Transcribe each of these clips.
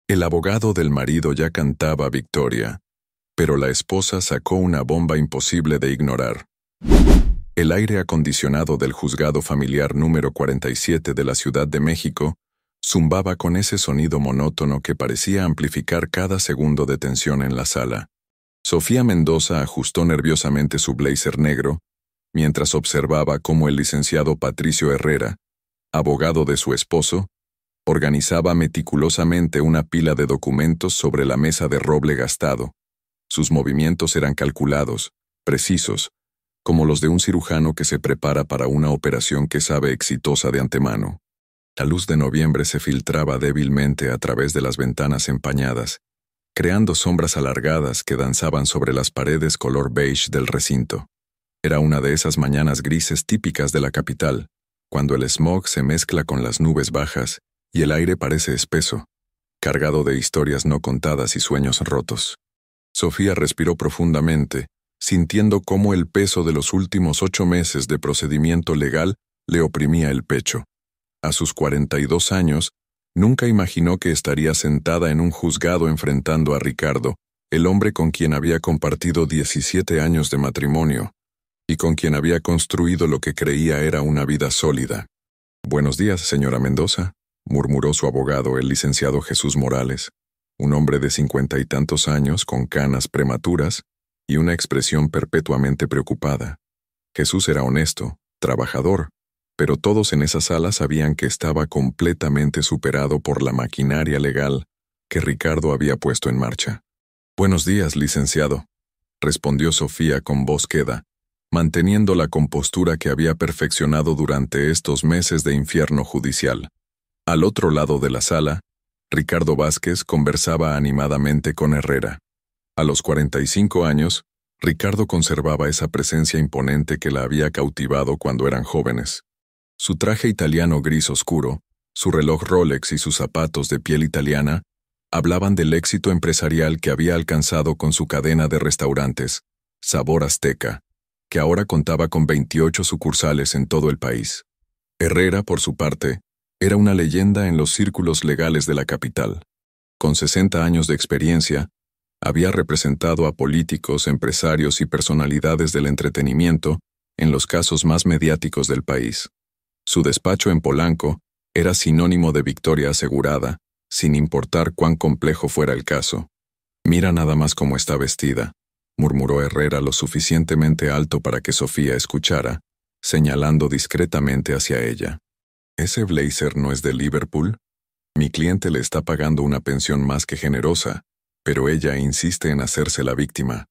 El abogado del marido ya cantaba victoria, pero la esposa sacó una bomba imposible de ignorar. El aire acondicionado del juzgado familiar número 47 de la Ciudad de México zumbaba con ese sonido monótono que parecía amplificar cada segundo de tensión en la sala. Sofía Mendoza ajustó nerviosamente su blazer negro, mientras observaba cómo el licenciado Patricio Herrera, abogado de su esposo, organizaba meticulosamente una pila de documentos sobre la mesa de roble gastado. Sus movimientos eran calculados, precisos, como los de un cirujano que se prepara para una operación que sabe exitosa de antemano. La luz de noviembre se filtraba débilmente a través de las ventanas empañadas, creando sombras alargadas que danzaban sobre las paredes color beige del recinto. Era una de esas mañanas grises típicas de la capital, cuando el smog se mezcla con las nubes bajas y el aire parece espeso, cargado de historias no contadas y sueños rotos. Sofía respiró profundamente, sintiendo cómo el peso de los últimos 8 meses de procedimiento legal le oprimía el pecho. A sus 42 años, nunca imaginó que estaría sentada en un juzgado enfrentando a Ricardo, el hombre con quien había compartido 17 años de matrimonio, y con quien había construido lo que creía era una vida sólida. «Buenos días, señora Mendoza», murmuró su abogado, el licenciado Jesús Morales, un hombre de 50 y tantos años con canas prematuras y una expresión perpetuamente preocupada. Jesús era honesto, trabajador, pero todos en esa sala sabían que estaba completamente superado por la maquinaria legal que Ricardo había puesto en marcha. «Buenos días, licenciado», respondió Sofía con voz queda, manteniendo la compostura que había perfeccionado durante estos meses de infierno judicial. Al otro lado de la sala, Ricardo Vázquez conversaba animadamente con Herrera. A los 45 años, Ricardo conservaba esa presencia imponente que la había cautivado cuando eran jóvenes. Su traje italiano gris oscuro, su reloj Rolex y sus zapatos de piel italiana hablaban del éxito empresarial que había alcanzado con su cadena de restaurantes, Sabor Azteca, que ahora contaba con 28 sucursales en todo el país. Herrera, por su parte, era una leyenda en los círculos legales de la capital. Con 60 años de experiencia, había representado a políticos, empresarios y personalidades del entretenimiento en los casos más mediáticos del país. Su despacho en Polanco era sinónimo de victoria asegurada, sin importar cuán complejo fuera el caso. «Mira nada más cómo está vestida», murmuró Herrera lo suficientemente alto para que Sofía escuchara, señalando discretamente hacia ella. «¿Ese blazer no es de Liverpool? Mi cliente le está pagando una pensión más que generosa, pero ella insiste en hacerse la víctima».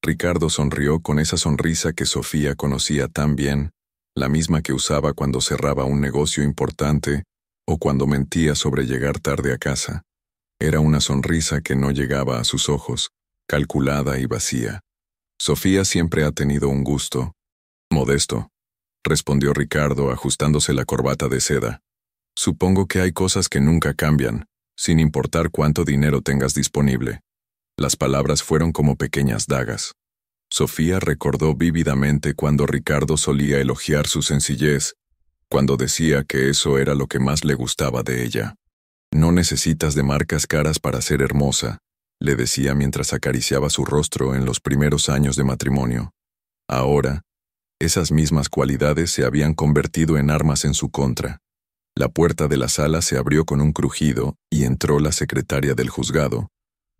Ricardo sonrió con esa sonrisa que Sofía conocía tan bien, la misma que usaba cuando cerraba un negocio importante o cuando mentía sobre llegar tarde a casa. Era una sonrisa que no llegaba a sus ojos, calculada y vacía. «Sofía siempre ha tenido un gusto modesto», respondió Ricardo ajustándose la corbata de seda. «Supongo que hay cosas que nunca cambian, sin importar cuánto dinero tengas disponible». Las palabras fueron como pequeñas dagas. Sofía recordó vívidamente cuando Ricardo solía elogiar su sencillez, cuando decía que eso era lo que más le gustaba de ella. «No necesitas de marcas caras para ser hermosa», le decía mientras acariciaba su rostro en los primeros años de matrimonio. Ahora, esas mismas cualidades se habían convertido en armas en su contra. La puerta de la sala se abrió con un crujido y entró la secretaria del juzgado,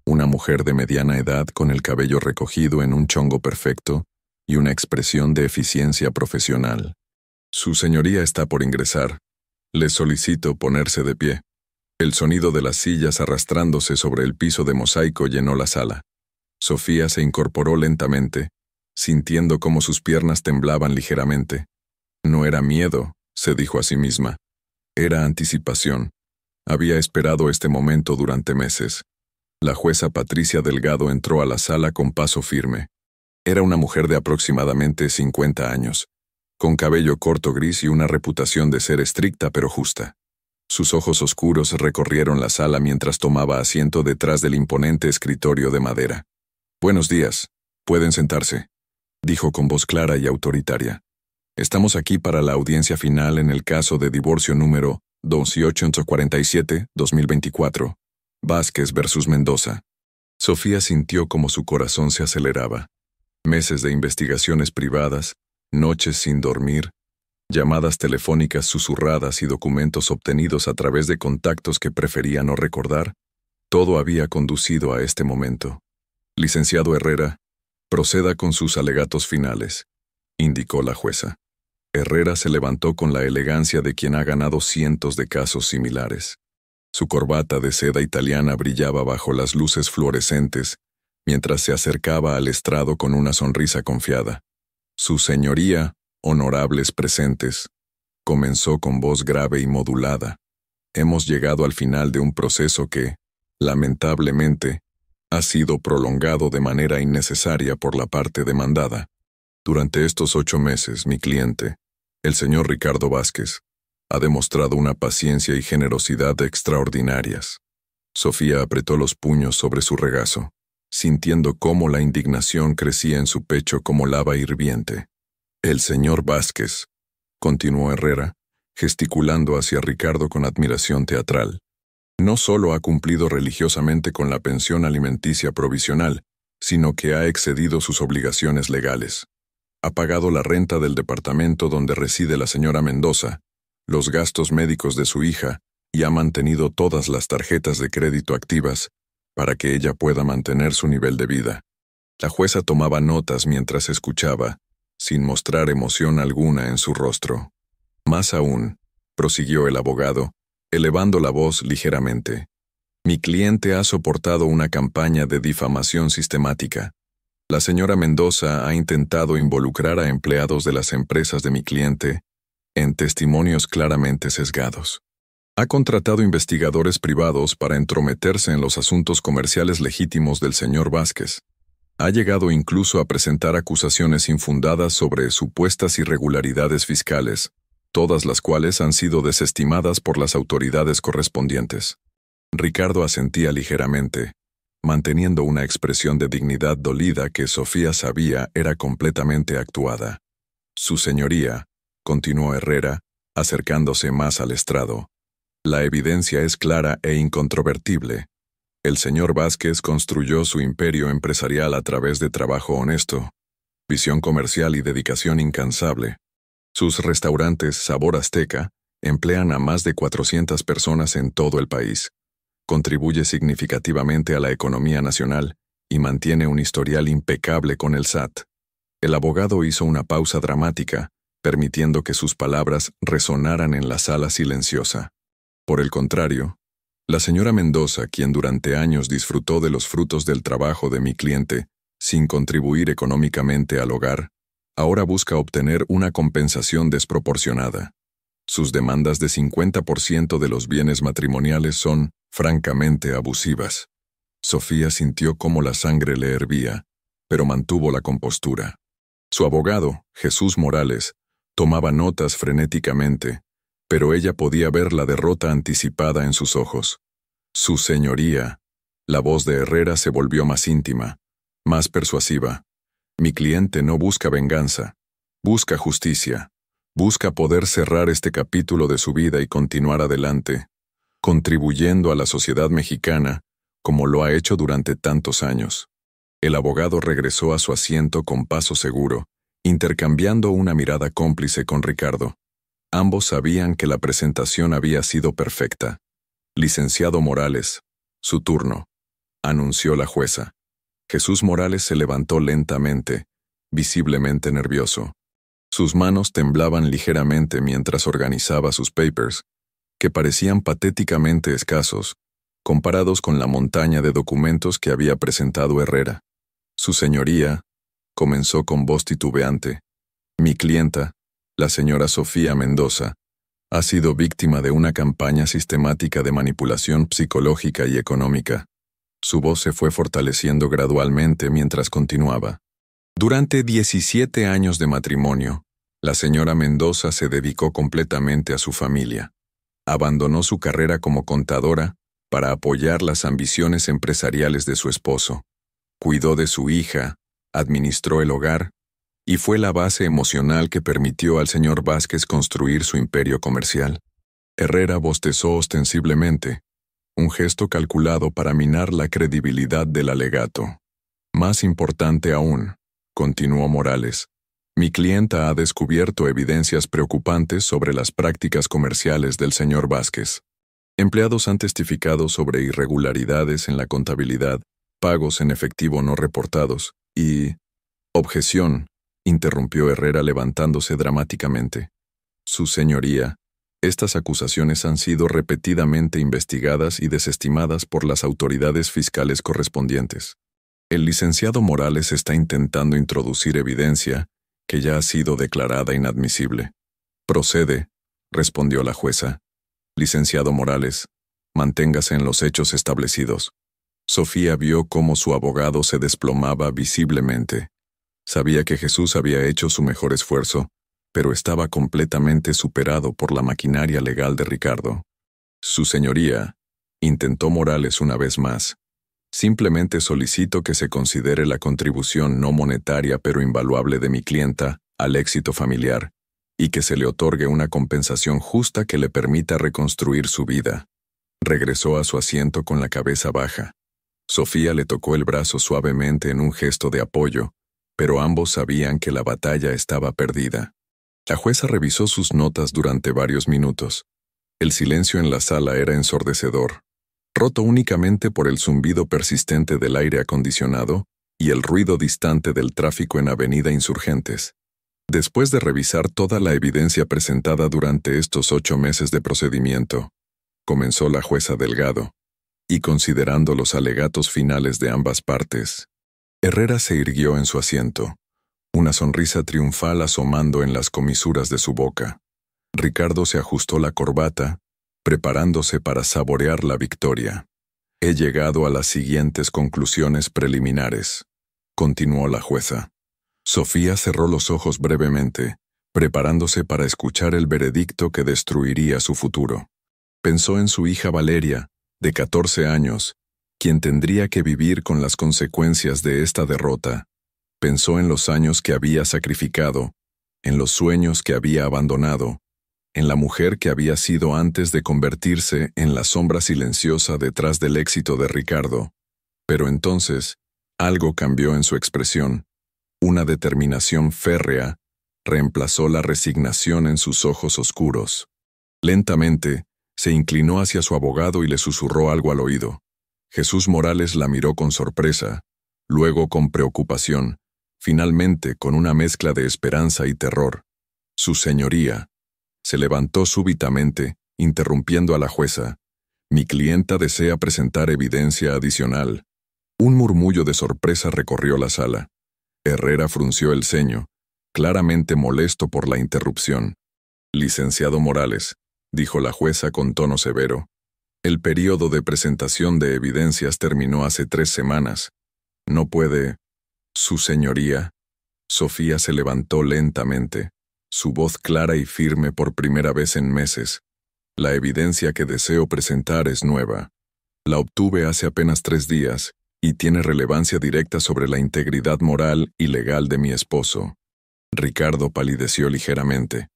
una mujer de mediana edad con el cabello recogido en un chongo perfecto y una expresión de eficiencia profesional. «Su señoría está por ingresar. Le solicito ponerse de pie». El sonido de las sillas arrastrándose sobre el piso de mosaico llenó la sala. Sofía se incorporó lentamente, sintiendo cómo sus piernas temblaban ligeramente. No era miedo, se dijo a sí misma. Era anticipación. Había esperado este momento durante meses. La jueza Patricia Delgado entró a la sala con paso firme. Era una mujer de aproximadamente 50 años, con cabello corto gris y una reputación de ser estricta pero justa. Sus ojos oscuros recorrieron la sala mientras tomaba asiento detrás del imponente escritorio de madera. «Buenos días. Pueden sentarse», dijo con voz clara y autoritaria. «Estamos aquí para la audiencia final en el caso de divorcio número 2847-2024, Vázquez versus Mendoza. Sofía sintió como su corazón se aceleraba. Meses de investigaciones privadas, noches sin dormir, llamadas telefónicas susurradas y documentos obtenidos a través de contactos que prefería no recordar, todo había conducido a este momento. Licenciado Herrera, proceda con sus alegatos finales, indicó la jueza. Herrera se levantó con la elegancia de quien ha ganado cientos de casos similares. Su corbata de seda italiana brillaba bajo las luces fluorescentes, mientras se acercaba al estrado con una sonrisa confiada. Su señoría, honorables presentes, comenzó con voz grave y modulada. Hemos llegado al final de un proceso que, lamentablemente, ha sido prolongado de manera innecesaria por la parte demandada. Durante estos 8 meses, mi cliente, el señor Ricardo Vázquez, ha demostrado una paciencia y generosidad extraordinarias. Sofía apretó los puños sobre su regazo, sintiendo cómo la indignación crecía en su pecho como lava hirviente. El señor Vázquez, continuó Herrera, gesticulando hacia Ricardo con admiración teatral, no solo ha cumplido religiosamente con la pensión alimenticia provisional, sino que ha excedido sus obligaciones legales. Ha pagado la renta del departamento donde reside la señora Mendoza, los gastos médicos de su hija, y ha mantenido todas las tarjetas de crédito activas para que ella pueda mantener su nivel de vida. La jueza tomaba notas mientras escuchaba, sin mostrar emoción alguna en su rostro. Más aún, prosiguió el abogado, elevando la voz ligeramente. Mi cliente ha soportado una campaña de difamación sistemática. La señora Mendoza ha intentado involucrar a empleados de las empresas de mi cliente en testimonios claramente sesgados. Ha contratado investigadores privados para entrometerse en los asuntos comerciales legítimos del señor Vázquez. Ha llegado incluso a presentar acusaciones infundadas sobre supuestas irregularidades fiscales, todas las cuales han sido desestimadas por las autoridades correspondientes. Ricardo asentía ligeramente, manteniendo una expresión de dignidad dolida que Sofía sabía era completamente actuada. Su señoría, continuó Herrera, acercándose más al estrado. La evidencia es clara e incontrovertible. El señor Vázquez construyó su imperio empresarial a través de trabajo honesto, visión comercial y dedicación incansable. Sus restaurantes Sabor Azteca emplean a más de 400 personas en todo el país. Contribuye significativamente a la economía nacional y mantiene un historial impecable con el SAT. El abogado hizo una pausa dramática, permitiendo que sus palabras resonaran en la sala silenciosa. Por el contrario, la señora Mendoza, quien durante años disfrutó de los frutos del trabajo de mi cliente, sin contribuir económicamente al hogar, ahora busca obtener una compensación desproporcionada. Sus demandas de 50% de los bienes matrimoniales son, francamente, abusivas. Sofía sintió cómo la sangre le hervía, pero mantuvo la compostura. Su abogado, Jesús Morales, tomaba notas frenéticamente, pero ella podía ver la derrota anticipada en sus ojos. Su señoría. La voz de Herrera se volvió más íntima, más persuasiva. Mi cliente no busca venganza, busca justicia, busca poder cerrar este capítulo de su vida y continuar adelante, contribuyendo a la sociedad mexicana, como lo ha hecho durante tantos años. El abogado regresó a su asiento con paso seguro, intercambiando una mirada cómplice con Ricardo. Ambos sabían que la presentación había sido perfecta. Licenciado Morales, su turno, anunció la jueza. Jesús Morales se levantó lentamente, visiblemente nervioso. Sus manos temblaban ligeramente mientras organizaba sus papers, que parecían patéticamente escasos, comparados con la montaña de documentos que había presentado Herrera. Su señoría, comenzó con voz titubeante, mi clienta, la señora Sofía Mendoza, ha sido víctima de una campaña sistemática de manipulación psicológica y económica. Su voz se fue fortaleciendo gradualmente mientras continuaba. Durante 17 años de matrimonio, la señora Mendoza se dedicó completamente a su familia. Abandonó su carrera como contadora para apoyar las ambiciones empresariales de su esposo. Cuidó de su hija, administró el hogar y fue la base emocional que permitió al señor Vázquez construir su imperio comercial. Herrera bostezó ostensiblemente, un gesto calculado para minar la credibilidad del alegato. Más importante aún, continuó Morales, mi clienta ha descubierto evidencias preocupantes sobre las prácticas comerciales del señor Vázquez. Empleados han testificado sobre irregularidades en la contabilidad, pagos en efectivo no reportados y... Objeción, interrumpió Herrera levantándose dramáticamente. Su señoría, estas acusaciones han sido repetidamente investigadas y desestimadas por las autoridades fiscales correspondientes. El licenciado Morales está intentando introducir evidencia que ya ha sido declarada inadmisible. Procede, respondió la jueza. Licenciado Morales, manténgase en los hechos establecidos. Sofía vio cómo su abogado se desplomaba visiblemente. Sabía que Jesús había hecho su mejor esfuerzo, pero estaba completamente superado por la maquinaria legal de Ricardo. Su señoría, intentó Morales una vez más. Simplemente solicito que se considere la contribución no monetaria pero invaluable de mi clienta al éxito familiar y que se le otorgue una compensación justa que le permita reconstruir su vida. Regresó a su asiento con la cabeza baja. Sofía le tocó el brazo suavemente en un gesto de apoyo, pero ambos sabían que la batalla estaba perdida. La jueza revisó sus notas durante varios minutos. El silencio en la sala era ensordecedor, roto únicamente por el zumbido persistente del aire acondicionado y el ruido distante del tráfico en Avenida Insurgentes. Después de revisar toda la evidencia presentada durante estos 8 meses de procedimiento, comenzó la jueza Delgado, y considerando los alegatos finales de ambas partes, Herrera se irguió en su asiento, una sonrisa triunfal asomando en las comisuras de su boca. Ricardo se ajustó la corbata, preparándose para saborear la victoria. He llegado a las siguientes conclusiones preliminares, continuó la jueza. Sofía cerró los ojos brevemente, preparándose para escuchar el veredicto que destruiría su futuro. Pensó en su hija Valeria, de 14 años, quien tendría que vivir con las consecuencias de esta derrota. Pensó en los años que había sacrificado, en los sueños que había abandonado, en la mujer que había sido antes de convertirse en la sombra silenciosa detrás del éxito de Ricardo. Pero entonces, algo cambió en su expresión. Una determinación férrea reemplazó la resignación en sus ojos oscuros. Lentamente, se inclinó hacia su abogado y le susurró algo al oído. Jesús Morales la miró con sorpresa, luego con preocupación, finalmente con una mezcla de esperanza y terror. Su señoría. Se levantó súbitamente, interrumpiendo a la jueza. Mi clienta desea presentar evidencia adicional. Un murmullo de sorpresa recorrió la sala. Herrera frunció el ceño, claramente molesto por la interrupción. Licenciado Morales, dijo la jueza con tono severo, el período de presentación de evidencias terminó hace 3 semanas. No puede... Su señoría. Sofía se levantó lentamente, su voz clara y firme por primera vez en meses. La evidencia que deseo presentar es nueva. La obtuve hace apenas 3 días, y tiene relevancia directa sobre la integridad moral y legal de mi esposo. Ricardo palideció ligeramente.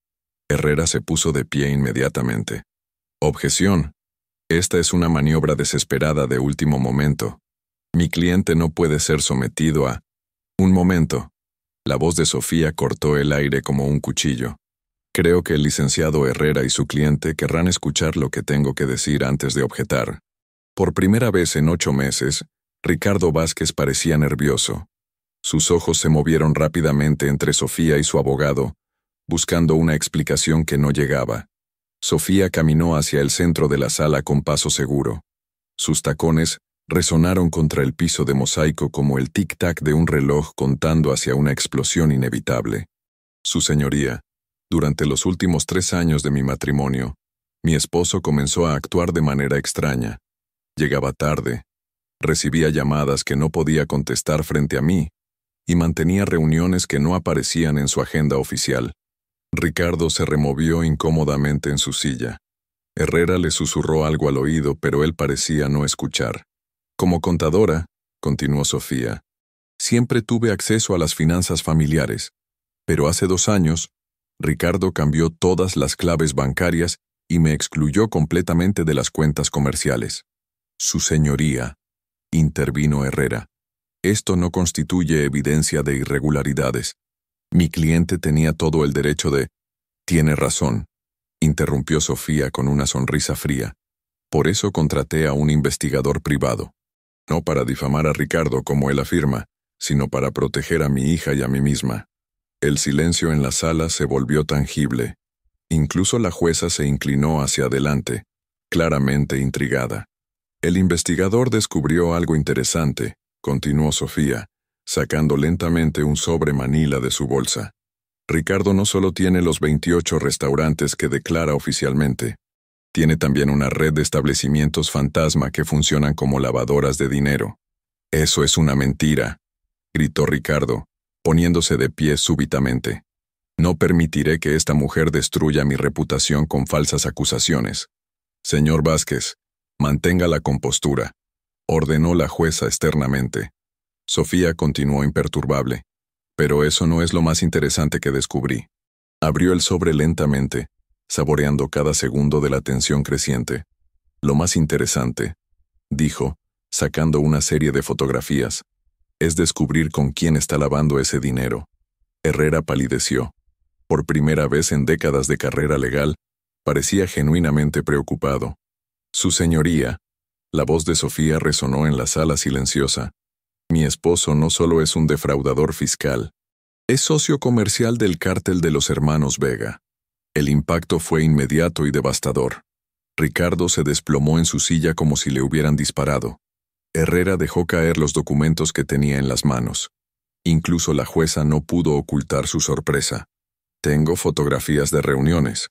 Herrera se puso de pie inmediatamente. Objeción. Esta es una maniobra desesperada de último momento. Mi cliente no puede ser sometido a... Un momento. La voz de Sofía cortó el aire como un cuchillo. Creo que el licenciado Herrera y su cliente querrán escuchar lo que tengo que decir antes de objetar. Por primera vez en 8 meses, Ricardo Vázquez parecía nervioso. Sus ojos se movieron rápidamente entre Sofía y su abogado, buscando una explicación que no llegaba. Sofía caminó hacia el centro de la sala con paso seguro. Sus tacones resonaron contra el piso de mosaico como el tic-tac de un reloj contando hacia una explosión inevitable. Su señoría, durante los últimos 3 años de mi matrimonio, mi esposo comenzó a actuar de manera extraña. Llegaba tarde, recibía llamadas que no podía contestar frente a mí, y mantenía reuniones que no aparecían en su agenda oficial. Ricardo se removió incómodamente en su silla. Herrera le susurró algo al oído, pero él parecía no escuchar. Como contadora, continuó Sofía, siempre tuve acceso a las finanzas familiares, pero hace 2 años, Ricardo cambió todas las claves bancarias y me excluyó completamente de las cuentas comerciales. Su señoría, intervino Herrera. Esto no constituye evidencia de irregularidades. Mi cliente tenía todo el derecho de... Tiene razón, interrumpió Sofía con una sonrisa fría. Por eso contraté a un investigador privado. No para difamar a Ricardo, como él afirma, sino para proteger a mi hija y a mí misma. El silencio en la sala se volvió tangible. Incluso la jueza se inclinó hacia adelante, claramente intrigada. El investigador descubrió algo interesante, continuó Sofía, sacando lentamente un sobre manila de su bolsa. Ricardo no solo tiene los 28 restaurantes que declara oficialmente, tiene también una red de establecimientos fantasma que funcionan como lavadoras de dinero. Eso es una mentira, gritó Ricardo, poniéndose de pie súbitamente. No permitiré que esta mujer destruya mi reputación con falsas acusaciones. Señor Vázquez, mantenga la compostura, ordenó la jueza externamente. Sofía continuó imperturbable. Pero eso no es lo más interesante que descubrí. Abrió el sobre lentamente, saboreando cada segundo de la tensión creciente. Lo más interesante, dijo, sacando una serie de fotografías, es descubrir con quién está lavando ese dinero. Herrera palideció. Por primera vez en décadas de carrera legal, parecía genuinamente preocupado. Su señoría, la voz de Sofía resonó en la sala silenciosa. Mi esposo no solo es un defraudador fiscal, es socio comercial del cártel de los hermanos Vega. El impacto fue inmediato y devastador. Ricardo se desplomó en su silla como si le hubieran disparado. Herrera dejó caer los documentos que tenía en las manos. Incluso la jueza no pudo ocultar su sorpresa. Tengo fotografías de reuniones,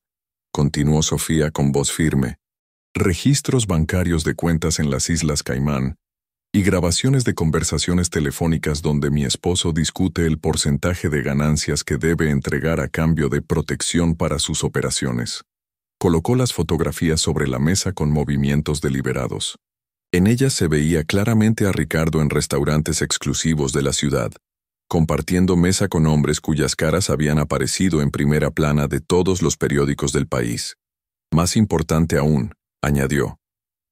continuó Sofía con voz firme. Registros bancarios de cuentas en las Islas Caimán y grabaciones de conversaciones telefónicas donde mi esposo discute el porcentaje de ganancias que debe entregar a cambio de protección para sus operaciones. Colocó las fotografías sobre la mesa con movimientos deliberados. En ellas se veía claramente a Ricardo en restaurantes exclusivos de la ciudad, compartiendo mesa con hombres cuyas caras habían aparecido en primera plana de todos los periódicos del país. Más importante aún, añadió,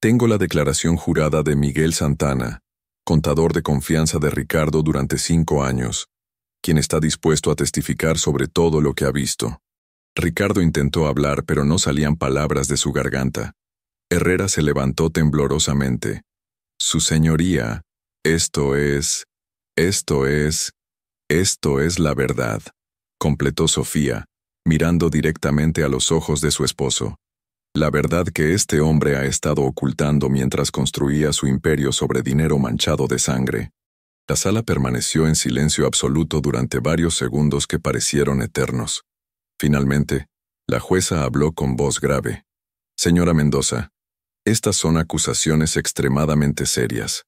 tengo la declaración jurada de Miguel Santana, contador de confianza de Ricardo durante 5 años, quien está dispuesto a testificar sobre todo lo que ha visto. Ricardo intentó hablar, pero no salían palabras de su garganta. Herrera se levantó temblorosamente. Su señoría, esto es la verdad, completó Sofía, mirando directamente a los ojos de su esposo. La verdad que este hombre ha estado ocultando mientras construía su imperio sobre dinero manchado de sangre. La sala permaneció en silencio absoluto durante varios segundos que parecieron eternos. Finalmente, la jueza habló con voz grave. Señora Mendoza, estas son acusaciones extremadamente serias.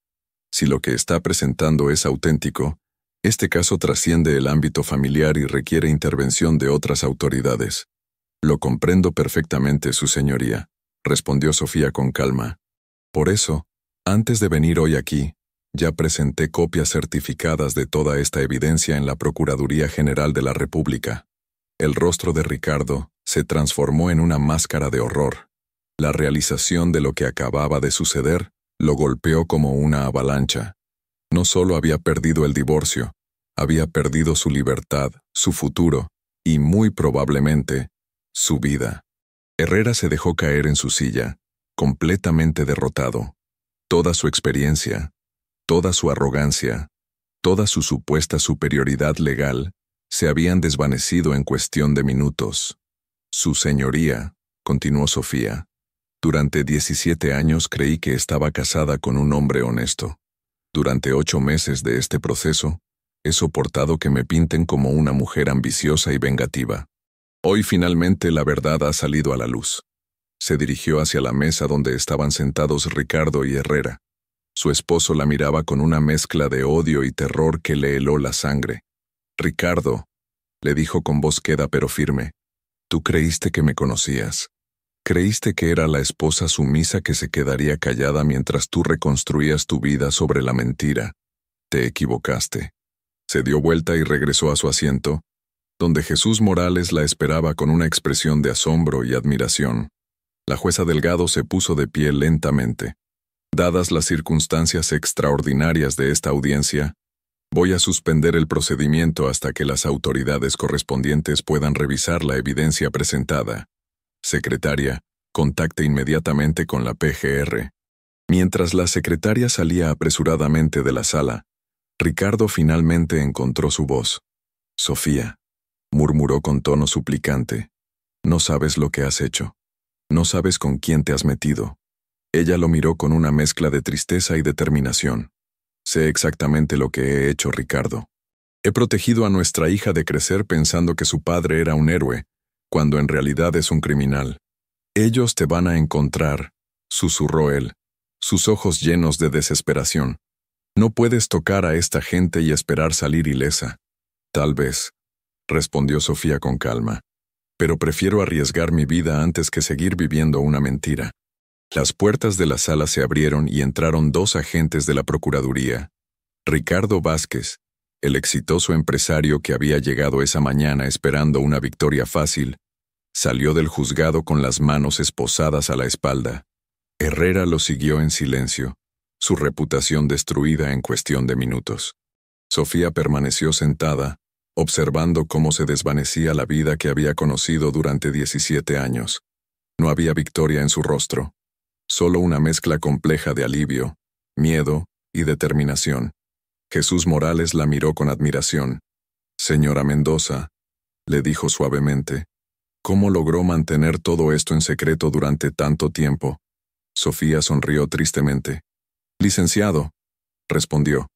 Si lo que está presentando es auténtico, este caso trasciende el ámbito familiar y requiere intervención de otras autoridades. Lo comprendo perfectamente, su señoría, respondió Sofía con calma. Por eso, antes de venir hoy aquí, ya presenté copias certificadas de toda esta evidencia en la Procuraduría General de la República. El rostro de Ricardo se transformó en una máscara de horror. La realización de lo que acababa de suceder lo golpeó como una avalancha. No solo había perdido el divorcio, había perdido su libertad, su futuro, y muy probablemente, su vida. Herrera se dejó caer en su silla, completamente derrotado. Toda su experiencia, toda su arrogancia, toda su supuesta superioridad legal, se habían desvanecido en cuestión de minutos. Su señoría, continuó Sofía, durante 17 años creí que estaba casada con un hombre honesto. Durante 8 meses de este proceso, he soportado que me pinten como una mujer ambiciosa y vengativa. Hoy finalmente la verdad ha salido a la luz. Se dirigió hacia la mesa donde estaban sentados Ricardo y Herrera. Su esposo la miraba con una mezcla de odio y terror que le heló la sangre. Ricardo, le dijo con voz queda pero firme, tú creíste que me conocías. Creíste que era la esposa sumisa que se quedaría callada mientras tú reconstruías tu vida sobre la mentira. Te equivocaste. Se dio vuelta y regresó a su asiento, donde Jesús Morales la esperaba con una expresión de asombro y admiración. La jueza Delgado se puso de pie lentamente. Dadas las circunstancias extraordinarias de esta audiencia, voy a suspender el procedimiento hasta que las autoridades correspondientes puedan revisar la evidencia presentada. Secretaria, contacte inmediatamente con la PGR. Mientras la secretaria salía apresuradamente de la sala, Ricardo finalmente encontró su voz. «Sofía», murmuró con tono suplicante, «no sabes lo que has hecho. No sabes con quién te has metido». Ella lo miró con una mezcla de tristeza y determinación. «Sé exactamente lo que he hecho, Ricardo. He protegido a nuestra hija de crecer pensando que su padre era un héroe, cuando en realidad es un criminal. Ellos te van a encontrar», susurró él, sus ojos llenos de desesperación. «No puedes tocar a esta gente y esperar salir ilesa». «Tal vez», respondió Sofía con calma, «pero prefiero arriesgar mi vida antes que seguir viviendo una mentira». Las puertas de la sala se abrieron y entraron 2 agentes de la Procuraduría. Ricardo Vázquez, el exitoso empresario que había llegado esa mañana esperando una victoria fácil, salió del juzgado con las manos esposadas a la espalda. Herrera lo siguió en silencio, su reputación destruida en cuestión de minutos. Sofía permaneció sentada, observando cómo se desvanecía la vida que había conocido durante 17 años. No había victoria en su rostro. Solo una mezcla compleja de alivio, miedo y determinación. Jesús Morales la miró con admiración. «Señora Mendoza», le dijo suavemente, «¿cómo logró mantener todo esto en secreto durante tanto tiempo?» Sofía sonrió tristemente. «Licenciado», respondió,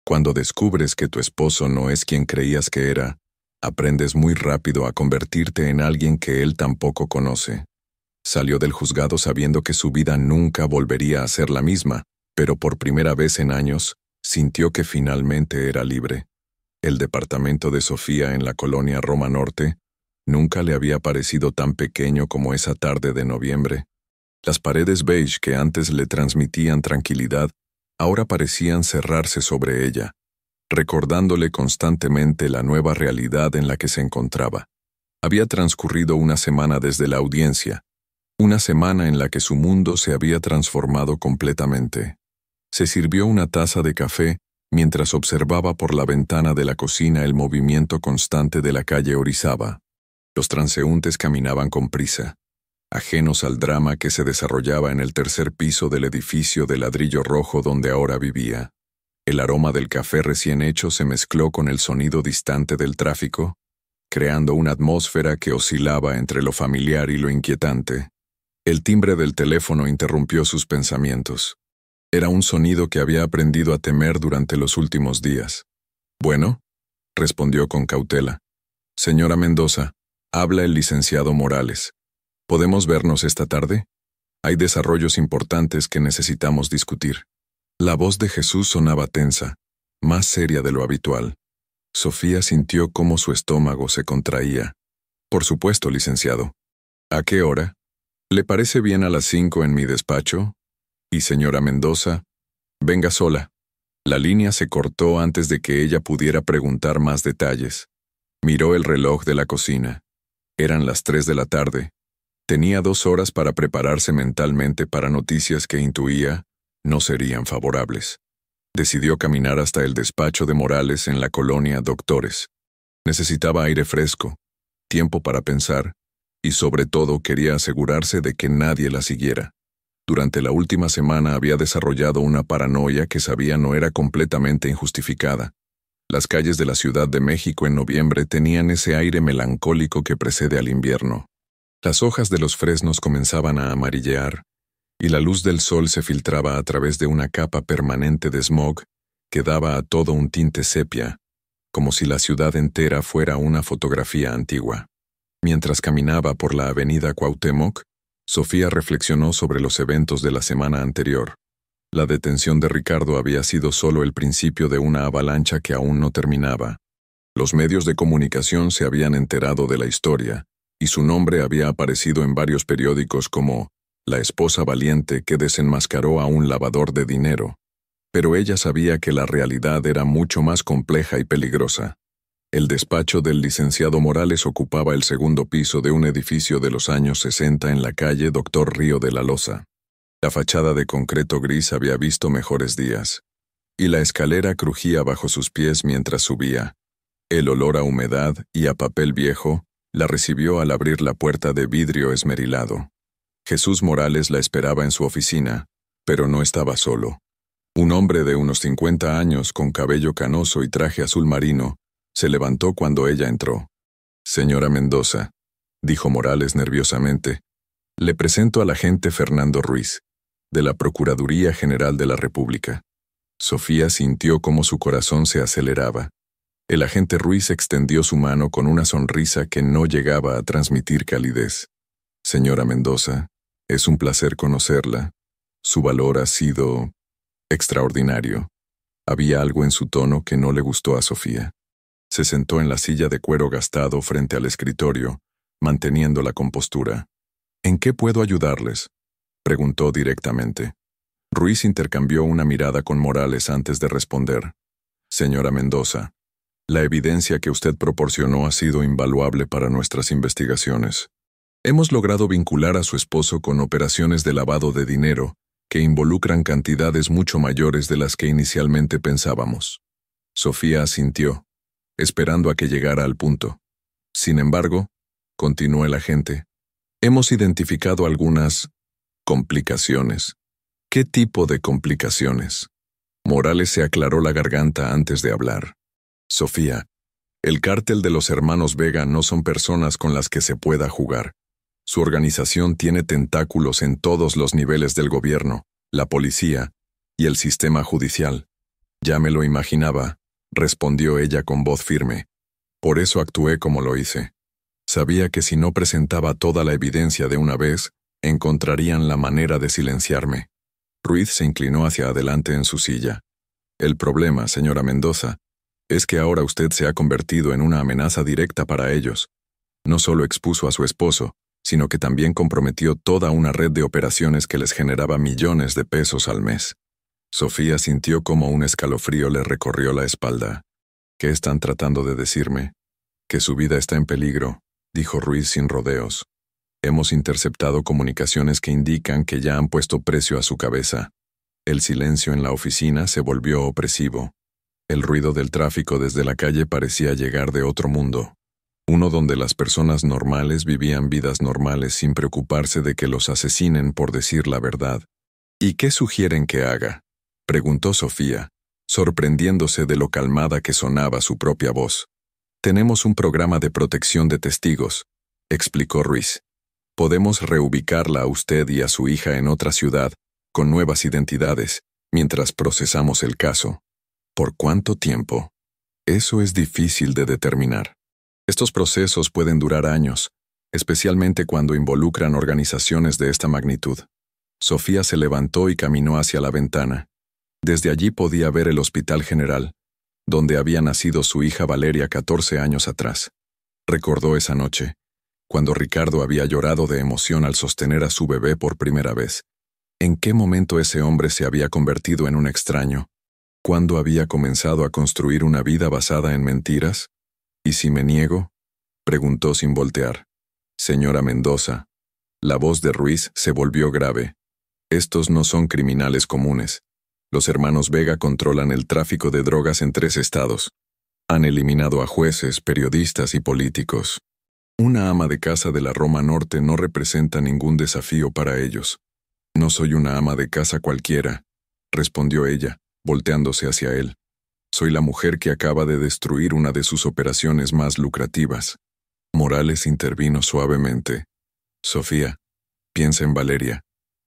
«cuando descubres que tu esposo no es quien creías que era, aprendes muy rápido a convertirte en alguien que él tampoco conoce». Salió del juzgado sabiendo que su vida nunca volvería a ser la misma, pero por primera vez en años, sintió que finalmente era libre. El departamento de Sofía en la colonia Roma Norte nunca le había parecido tan pequeño como esa tarde de noviembre. Las paredes beige que antes le transmitían tranquilidad, ahora parecían cerrarse sobre ella, recordándole constantemente la nueva realidad en la que se encontraba. Había transcurrido una semana desde la audiencia, una semana en la que su mundo se había transformado completamente. Se sirvió una taza de café mientras observaba por la ventana de la cocina el movimiento constante de la calle Orizaba. Los transeúntes caminaban con prisa, ajenos al drama que se desarrollaba en el 3er piso del edificio de ladrillo rojo donde ahora vivía. El aroma del café recién hecho se mezcló con el sonido distante del tráfico, creando una atmósfera que oscilaba entre lo familiar y lo inquietante. El timbre del teléfono interrumpió sus pensamientos. Era un sonido que había aprendido a temer durante los últimos días. «Bueno», respondió con cautela. «Señora Mendoza, habla el licenciado Morales. ¿Podemos vernos esta tarde? Hay desarrollos importantes que necesitamos discutir». La voz de Jesús sonaba tensa, más seria de lo habitual. Sofía sintió cómo su estómago se contraía. «Por supuesto, licenciado. ¿A qué hora? ¿Le parece bien a las 5 en mi despacho? Y señora Mendoza, venga sola». La línea se cortó antes de que ella pudiera preguntar más detalles. Miró el reloj de la cocina. Eran las 3 de la tarde. Tenía 2 horas para prepararse mentalmente para noticias que intuía no serían favorables. Decidió caminar hasta el despacho de Morales en la colonia Doctores. Necesitaba aire fresco, tiempo para pensar, y sobre todo quería asegurarse de que nadie la siguiera. Durante la última semana había desarrollado una paranoia que sabía no era completamente injustificada. Las calles de la Ciudad de México en noviembre tenían ese aire melancólico que precede al invierno. Las hojas de los fresnos comenzaban a amarillear, y la luz del sol se filtraba a través de una capa permanente de smog que daba a todo un tinte sepia, como si la ciudad entera fuera una fotografía antigua. Mientras caminaba por la avenida Cuauhtémoc, Sofía reflexionó sobre los eventos de la semana anterior. La detención de Ricardo había sido solo el principio de una avalancha que aún no terminaba. Los medios de comunicación se habían enterado de la historia, y su nombre había aparecido en varios periódicos como «La esposa valiente que desenmascaró a un lavador de dinero». Pero ella sabía que la realidad era mucho más compleja y peligrosa. El despacho del licenciado Morales ocupaba el 2º piso de un edificio de los años 60 en la calle Doctor Río de la Loza. La fachada de concreto gris había visto mejores días, y la escalera crujía bajo sus pies mientras subía. El olor a humedad y a papel viejo la recibió al abrir la puerta de vidrio esmerilado. Jesús Morales la esperaba en su oficina, pero no estaba solo. Un hombre de unos 50 años, con cabello canoso y traje azul marino, se levantó cuando ella entró. «Señora Mendoza», dijo Morales nerviosamente, «le presento al agente Fernando Ruiz, de la Procuraduría General de la República». Sofía sintió cómo su corazón se aceleraba. El agente Ruiz extendió su mano con una sonrisa que no llegaba a transmitir calidez. «Señora Mendoza, es un placer conocerla. Su valor ha sido extraordinario». Había algo en su tono que no le gustó a Sofía. Se sentó en la silla de cuero gastado frente al escritorio, manteniendo la compostura. «¿En qué puedo ayudarles?», preguntó directamente. Ruiz intercambió una mirada con Morales antes de responder. «Señora Mendoza, la evidencia que usted proporcionó ha sido invaluable para nuestras investigaciones. Hemos logrado vincular a su esposo con operaciones de lavado de dinero que involucran cantidades mucho mayores de las que inicialmente pensábamos». Sofía asintió, esperando a que llegara al punto. «Sin embargo», continuó el agente, «hemos identificado algunas complicaciones». «¿Qué tipo de complicaciones?». Morales se aclaró la garganta antes de hablar. «Sofía, el cártel de los hermanos Vega no son personas con las que se pueda jugar. Su organización tiene tentáculos en todos los niveles del gobierno, la policía y el sistema judicial». «Ya me lo imaginaba», respondió ella con voz firme. «Por eso actué como lo hice. Sabía que si no presentaba toda la evidencia de una vez, encontrarían la manera de silenciarme». Ruiz se inclinó hacia adelante en su silla. «El problema, señora Mendoza, es que ahora usted se ha convertido en una amenaza directa para ellos. No solo expuso a su esposo, sino que también comprometió toda una red de operaciones que les generaba millones de pesos al mes». Sofía sintió como un escalofrío le recorrió la espalda. «¿Qué están tratando de decirme?». «Que su vida está en peligro», dijo Ruiz sin rodeos. «Hemos interceptado comunicaciones que indican que ya han puesto precio a su cabeza». El silencio en la oficina se volvió opresivo. El ruido del tráfico desde la calle parecía llegar de otro mundo. Uno donde las personas normales vivían vidas normales sin preocuparse de que los asesinen por decir la verdad. «¿Y qué sugieren que haga?», preguntó Sofía, sorprendiéndose de lo calmada que sonaba su propia voz. «Tenemos un programa de protección de testigos», explicó Ruiz. «Podemos reubicarla a usted y a su hija en otra ciudad, con nuevas identidades, mientras procesamos el caso». «¿Por cuánto tiempo?». «Eso es difícil de determinar. Estos procesos pueden durar años, especialmente cuando involucran organizaciones de esta magnitud». Sofía se levantó y caminó hacia la ventana. Desde allí podía ver el Hospital General, donde había nacido su hija Valeria 14 años atrás. Recordó esa noche, cuando Ricardo había llorado de emoción al sostener a su bebé por primera vez. ¿En qué momento ese hombre se había convertido en un extraño? ¿Cuándo había comenzado a construir una vida basada en mentiras? «¿Y si me niego?», preguntó sin voltear. «Señora Mendoza». La voz de Ruiz se volvió grave. «Estos no son criminales comunes. Los hermanos Vega controlan el tráfico de drogas en 3 estados. Han eliminado a jueces, periodistas y políticos. Una ama de casa de la Roma Norte no representa ningún desafío para ellos». «No soy una ama de casa cualquiera», respondió ella, volteándose hacia él. «Soy la mujer que acaba de destruir una de sus operaciones más lucrativas». Morales intervino suavemente. «Sofía, piensa en Valeria.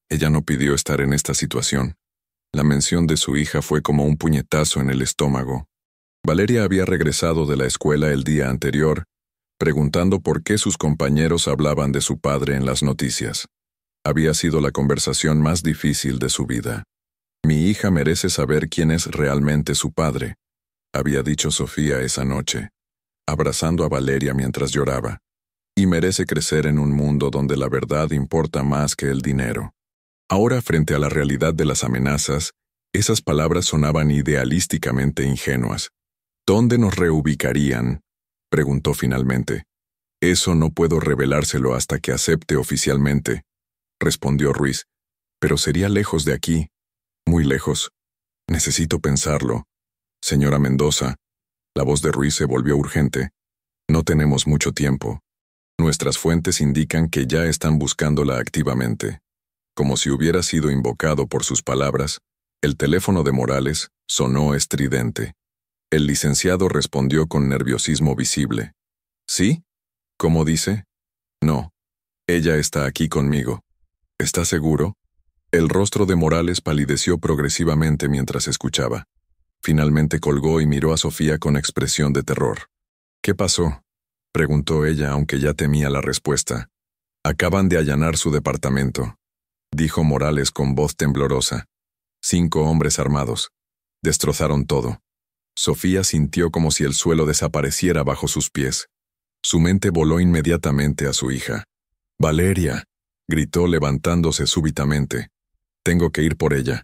Ella no pidió estar en esta situación». La mención de su hija fue como un puñetazo en el estómago. Valeria había regresado de la escuela el día anterior, preguntando por qué sus compañeros hablaban de su padre en las noticias. Había sido la conversación más difícil de su vida. «Mi hija merece saber quién es realmente su padre», había dicho Sofía esa noche, abrazando a Valeria mientras lloraba. «Y merece crecer en un mundo donde la verdad importa más que el dinero». Ahora, frente a la realidad de las amenazas, esas palabras sonaban idealísticamente ingenuas. «¿Dónde nos reubicarían?», preguntó finalmente. «Eso no puedo revelárselo hasta que acepte oficialmente», respondió Ruiz. Pero sería lejos de aquí. Muy lejos. Necesito pensarlo. Señora Mendoza. La voz de Ruiz se volvió urgente. No tenemos mucho tiempo. Nuestras fuentes indican que ya están buscándola activamente. Como si hubiera sido invocado por sus palabras, el teléfono de Morales sonó estridente. El licenciado respondió con nerviosismo visible. ¿Sí? ¿Cómo dice? No. Ella está aquí conmigo. ¿Está seguro? El rostro de Morales palideció progresivamente mientras escuchaba. Finalmente colgó y miró a Sofía con expresión de terror. ¿Qué pasó?, preguntó ella, aunque ya temía la respuesta. Acaban de allanar su departamento, dijo Morales con voz temblorosa. 5 hombres armados. Destrozaron todo. Sofía sintió como si el suelo desapareciera bajo sus pies. Su mente voló inmediatamente a su hija. «Valeria», gritó levantándose súbitamente. «Tengo que ir por ella.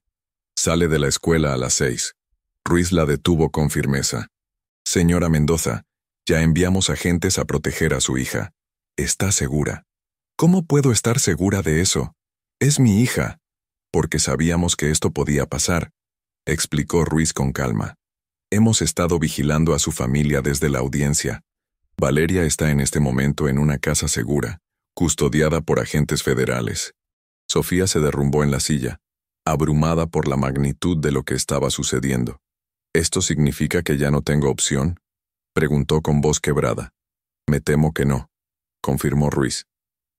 Sale de la escuela a las 6». Ruiz la detuvo con firmeza. «Señora Mendoza, ya enviamos agentes a proteger a su hija. ¿Está segura?» «¿Cómo puedo estar segura de eso? Es mi hija». «Porque sabíamos que esto podía pasar», explicó Ruiz con calma. «Hemos estado vigilando a su familia desde la audiencia. Valeria está en este momento en una casa segura, custodiada por agentes federales». Sofía se derrumbó en la silla, abrumada por la magnitud de lo que estaba sucediendo. «¿Esto significa que ya no tengo opción?», preguntó con voz quebrada. «Me temo que no», confirmó Ruiz.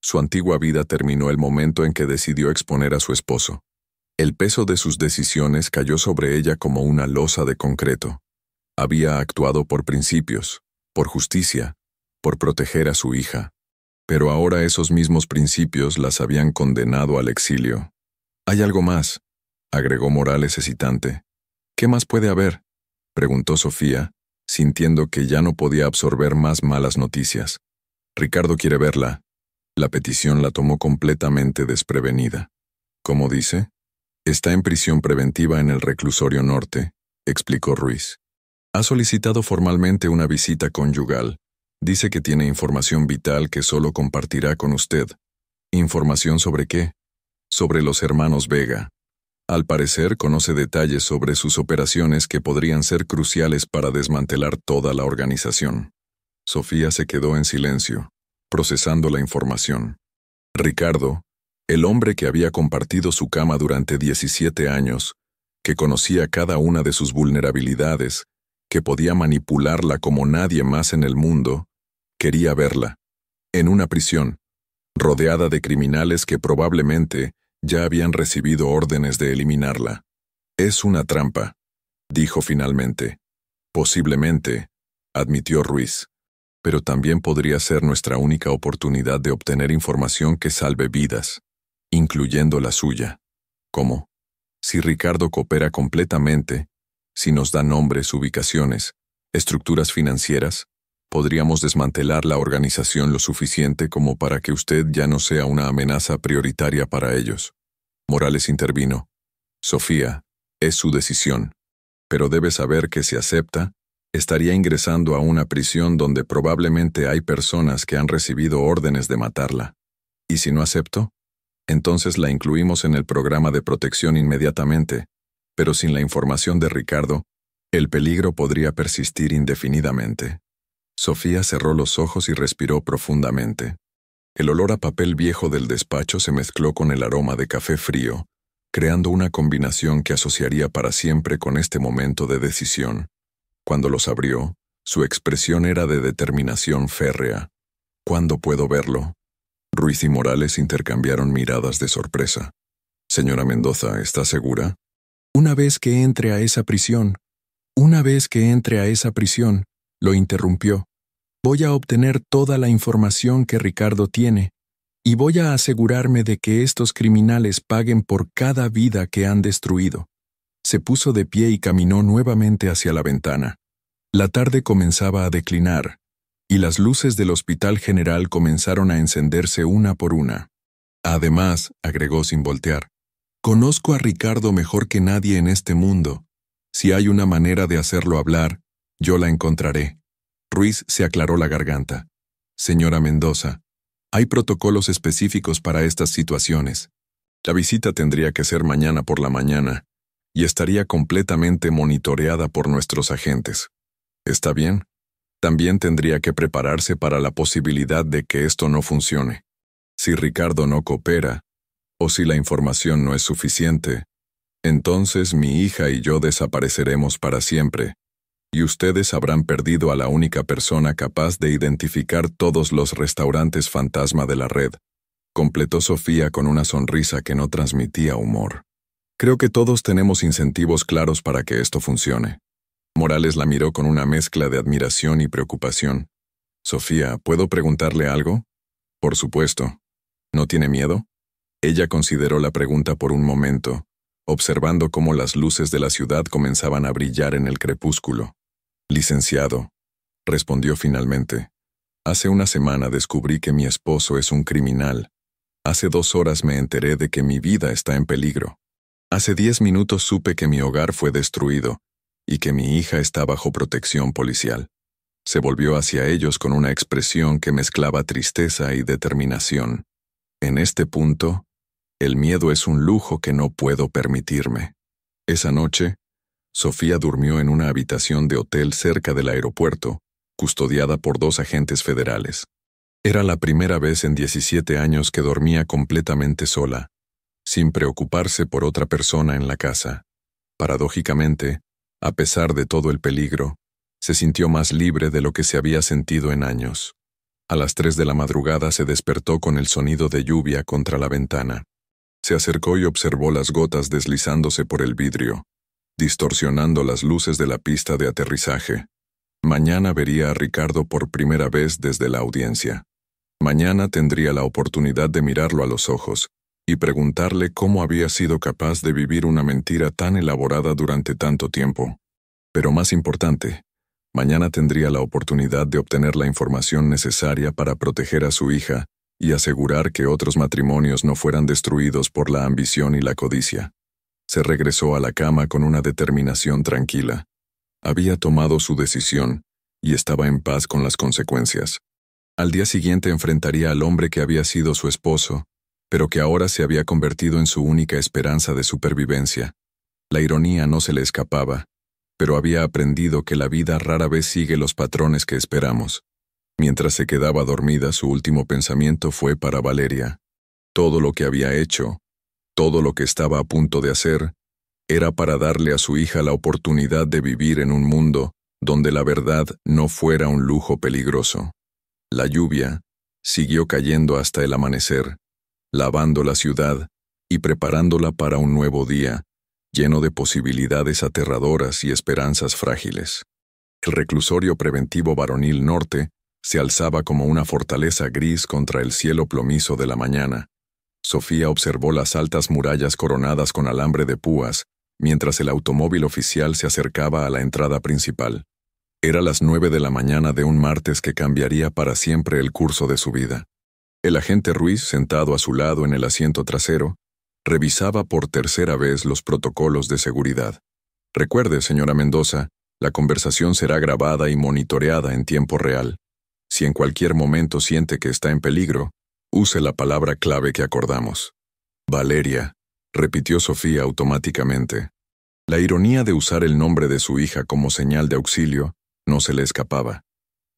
Su antigua vida terminó el momento en que decidió exponer a su esposo. El peso de sus decisiones cayó sobre ella como una losa de concreto. Había actuado por principios, por justicia, por proteger a su hija. Pero ahora esos mismos principios las habían condenado al exilio. «Hay algo más», agregó Morales hesitante. «¿Qué más puede haber?», preguntó Sofía, sintiendo que ya no podía absorber más malas noticias. «Ricardo quiere verla». La petición la tomó completamente desprevenida. «¿Cómo dice?». «Está en prisión preventiva en el reclusorio norte», explicó Ruiz. «Ha solicitado formalmente una visita conyugal. Dice que tiene información vital que solo compartirá con usted». «¿Información sobre qué?». «Sobre los hermanos Vega. Al parecer conoce detalles sobre sus operaciones que podrían ser cruciales para desmantelar toda la organización». Sofía se quedó en silencio, procesando la información. Ricardo, el hombre que había compartido su cama durante 17 años, que conocía cada una de sus vulnerabilidades, que podía manipularla como nadie más en el mundo, quería verla, en una prisión, rodeada de criminales que probablemente ya habían recibido órdenes de eliminarla. «Es una trampa», dijo finalmente. «Posiblemente», admitió Ruiz. «Pero también podría ser nuestra única oportunidad de obtener información que salve vidas, incluyendo la suya». «¿Cómo?». «Si Ricardo coopera completamente, si nos da nombres, ubicaciones, estructuras financieras, podríamos desmantelar la organización lo suficiente como para que usted ya no sea una amenaza prioritaria para ellos». Morales intervino. «Sofía, es su decisión. Pero debe saber que si acepta, estaría ingresando a una prisión donde probablemente hay personas que han recibido órdenes de matarla. ¿Y si no acepto? Entonces la incluimos en el programa de protección inmediatamente, pero sin la información de Ricardo, el peligro podría persistir indefinidamente». Sofía cerró los ojos y respiró profundamente. El olor a papel viejo del despacho se mezcló con el aroma de café frío, creando una combinación que asociaría para siempre con este momento de decisión. Cuando los abrió, su expresión era de determinación férrea. «¿Cuándo puedo verlo?». Ruiz y Morales intercambiaron miradas de sorpresa. «Señora Mendoza, ¿está segura?». «Una vez que entre a esa prisión, lo interrumpió. «Voy a obtener toda la información que Ricardo tiene, y voy a asegurarme de que estos criminales paguen por cada vida que han destruido». Se puso de pie y caminó nuevamente hacia la ventana. La tarde comenzaba a declinar, y las luces del Hospital General comenzaron a encenderse una por una. «Además», agregó sin voltear, «conozco a Ricardo mejor que nadie en este mundo. Si hay una manera de hacerlo hablar, yo la encontraré». Ruiz se aclaró la garganta. «Señora Mendoza, hay protocolos específicos para estas situaciones. La visita tendría que ser mañana por la mañana, y estaría completamente monitoreada por nuestros agentes. ¿Está bien? También tendría que prepararse para la posibilidad de que esto no funcione. Si Ricardo no coopera, o si la información no es suficiente, entonces mi hija y yo desapareceremos para siempre, y ustedes habrán perdido a la única persona capaz de identificar todos los restaurantes fantasma de la red, completó Sofía con una sonrisa que no transmitía humor. Creo que todos tenemos incentivos claros para que esto funcione. Morales la miró con una mezcla de admiración y preocupación. Sofía, ¿puedo preguntarle algo? Por supuesto. ¿No tiene miedo? Ella consideró la pregunta por un momento, observando cómo las luces de la ciudad comenzaban a brillar en el crepúsculo. Licenciado, respondió finalmente. Hace una semana descubrí que mi esposo es un criminal. Hace 2 horas me enteré de que mi vida está en peligro. Hace 10 minutos supe que mi hogar fue destruido y que mi hija está bajo protección policial. Se volvió hacia ellos con una expresión que mezclaba tristeza y determinación. En este punto, el miedo es un lujo que no puedo permitirme. Esa noche, Sofía durmió en una habitación de hotel cerca del aeropuerto, custodiada por 2 agentes federales. Era la primera vez en 17 años que dormía completamente sola, sin preocuparse por otra persona en la casa. Paradójicamente, a pesar de todo el peligro, se sintió más libre de lo que se había sentido en años. A las 3 de la madrugada se despertó con el sonido de lluvia contra la ventana. Se acercó y observó las gotas deslizándose por el vidrio, distorsionando las luces de la pista de aterrizaje. Mañana vería a Ricardo por primera vez desde la audiencia. Mañana tendría la oportunidad de mirarlo a los ojos y preguntarle cómo había sido capaz de vivir una mentira tan elaborada durante tanto tiempo. Pero más importante, mañana tendría la oportunidad de obtener la información necesaria para proteger a su hija y asegurar que otros matrimonios no fueran destruidos por la ambición y la codicia. Se regresó a la cama con una determinación tranquila. Había tomado su decisión y estaba en paz con las consecuencias. Al día siguiente enfrentaría al hombre que había sido su esposo, pero que ahora se había convertido en su única esperanza de supervivencia. La ironía no se le escapaba, pero había aprendido que la vida rara vez sigue los patrones que esperamos. Mientras se quedaba dormida, su último pensamiento fue para Valeria. Todo lo que había hecho, todo lo que estaba a punto de hacer, era para darle a su hija la oportunidad de vivir en un mundo donde la verdad no fuera un lujo peligroso. La lluvia siguió cayendo hasta el amanecer, lavando la ciudad y preparándola para un nuevo día, lleno de posibilidades aterradoras y esperanzas frágiles. El reclusorio preventivo varonil norte se alzaba como una fortaleza gris contra el cielo plomizo de la mañana. Sofía observó las altas murallas coronadas con alambre de púas, mientras el automóvil oficial se acercaba a la entrada principal. Era las 9 de la mañana de un martes que cambiaría para siempre el curso de su vida. El agente Ruiz, sentado a su lado en el asiento trasero, revisaba por tercera vez los protocolos de seguridad. Recuerde, señora Mendoza, la conversación será grabada y monitoreada en tiempo real. Si en cualquier momento siente que está en peligro, use la palabra clave que acordamos. Valeria, repitió Sofía automáticamente. La ironía de usar el nombre de su hija como señal de auxilio no se le escapaba.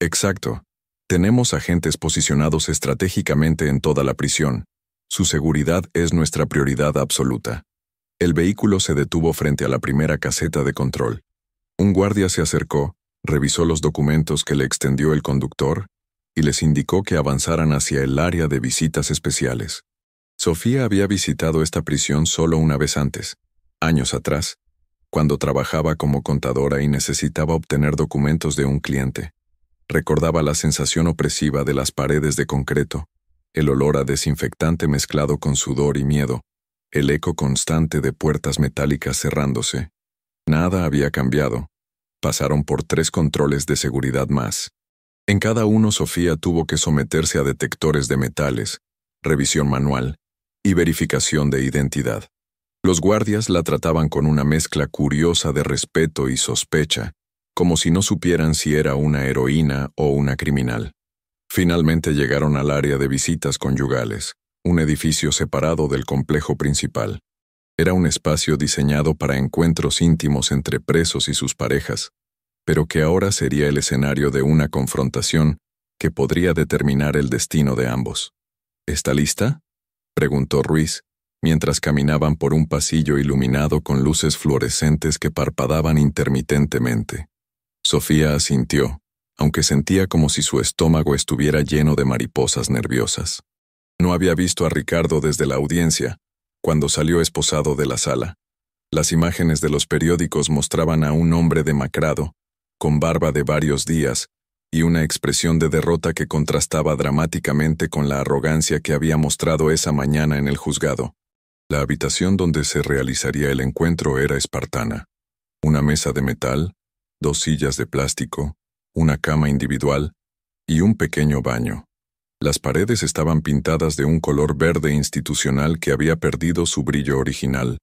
Exacto. Tenemos agentes posicionados estratégicamente en toda la prisión. Su seguridad es nuestra prioridad absoluta. El vehículo se detuvo frente a la primera caseta de control. Un guardia se acercó, revisó los documentos que le extendió el conductor y les indicó que avanzaran hacia el área de visitas especiales. Sofía había visitado esta prisión solo una vez antes, años atrás, cuando trabajaba como contadora y necesitaba obtener documentos de un cliente. Recordaba la sensación opresiva de las paredes de concreto, el olor a desinfectante mezclado con sudor y miedo, el eco constante de puertas metálicas cerrándose. Nada había cambiado. Pasaron por 3 controles de seguridad más. En cada uno Sofía tuvo que someterse a detectores de metales, revisión manual y verificación de identidad. Los guardias la trataban con una mezcla curiosa de respeto y sospecha, como si no supieran si era una heroína o una criminal. Finalmente llegaron al área de visitas conyugales. un edificio separado del complejo principal. Era un espacio diseñado para encuentros íntimos entre presos y sus parejas, pero que ahora sería el escenario de una confrontación que podría determinar el destino de ambos. ¿Está lista?, preguntó Ruiz, mientras caminaban por un pasillo iluminado con luces fluorescentes que parpadeaban intermitentemente. Sofía asintió, aunque sentía como si su estómago estuviera lleno de mariposas nerviosas. No había visto a Ricardo desde la audiencia, cuando salió esposado de la sala. Las imágenes de los periódicos mostraban a un hombre demacrado, con barba de varios días, y una expresión de derrota que contrastaba dramáticamente con la arrogancia que había mostrado esa mañana en el juzgado. La habitación donde se realizaría el encuentro era espartana. Una mesa de metal, 2 sillas de plástico, una cama individual y un pequeño baño. Las paredes estaban pintadas de un color verde institucional que había perdido su brillo original,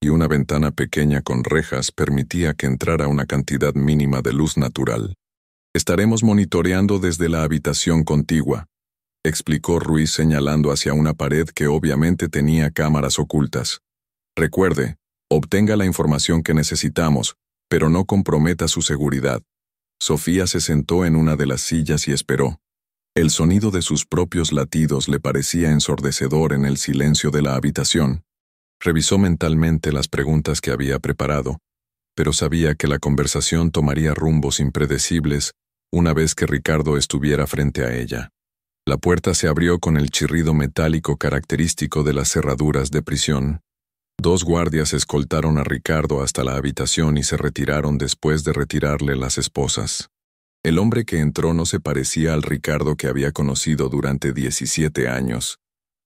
y una ventana pequeña con rejas permitía que entrara una cantidad mínima de luz natural. «Estaremos monitoreando desde la habitación contigua», explicó Ruiz señalando hacia una pared que obviamente tenía cámaras ocultas. «Recuerde, obtenga la información que necesitamos, pero no comprometa su seguridad». Sofía se sentó en una de las sillas y esperó. El sonido de sus propios latidos le parecía ensordecedor en el silencio de la habitación. Revisó mentalmente las preguntas que había preparado, pero sabía que la conversación tomaría rumbos impredecibles una vez que Ricardo estuviera frente a ella. La puerta se abrió con el chirrido metálico característico de las cerraduras de prisión. 2 guardias escoltaron a Ricardo hasta la habitación y se retiraron después de retirarle las esposas. El hombre que entró no se parecía al Ricardo que había conocido durante 17 años.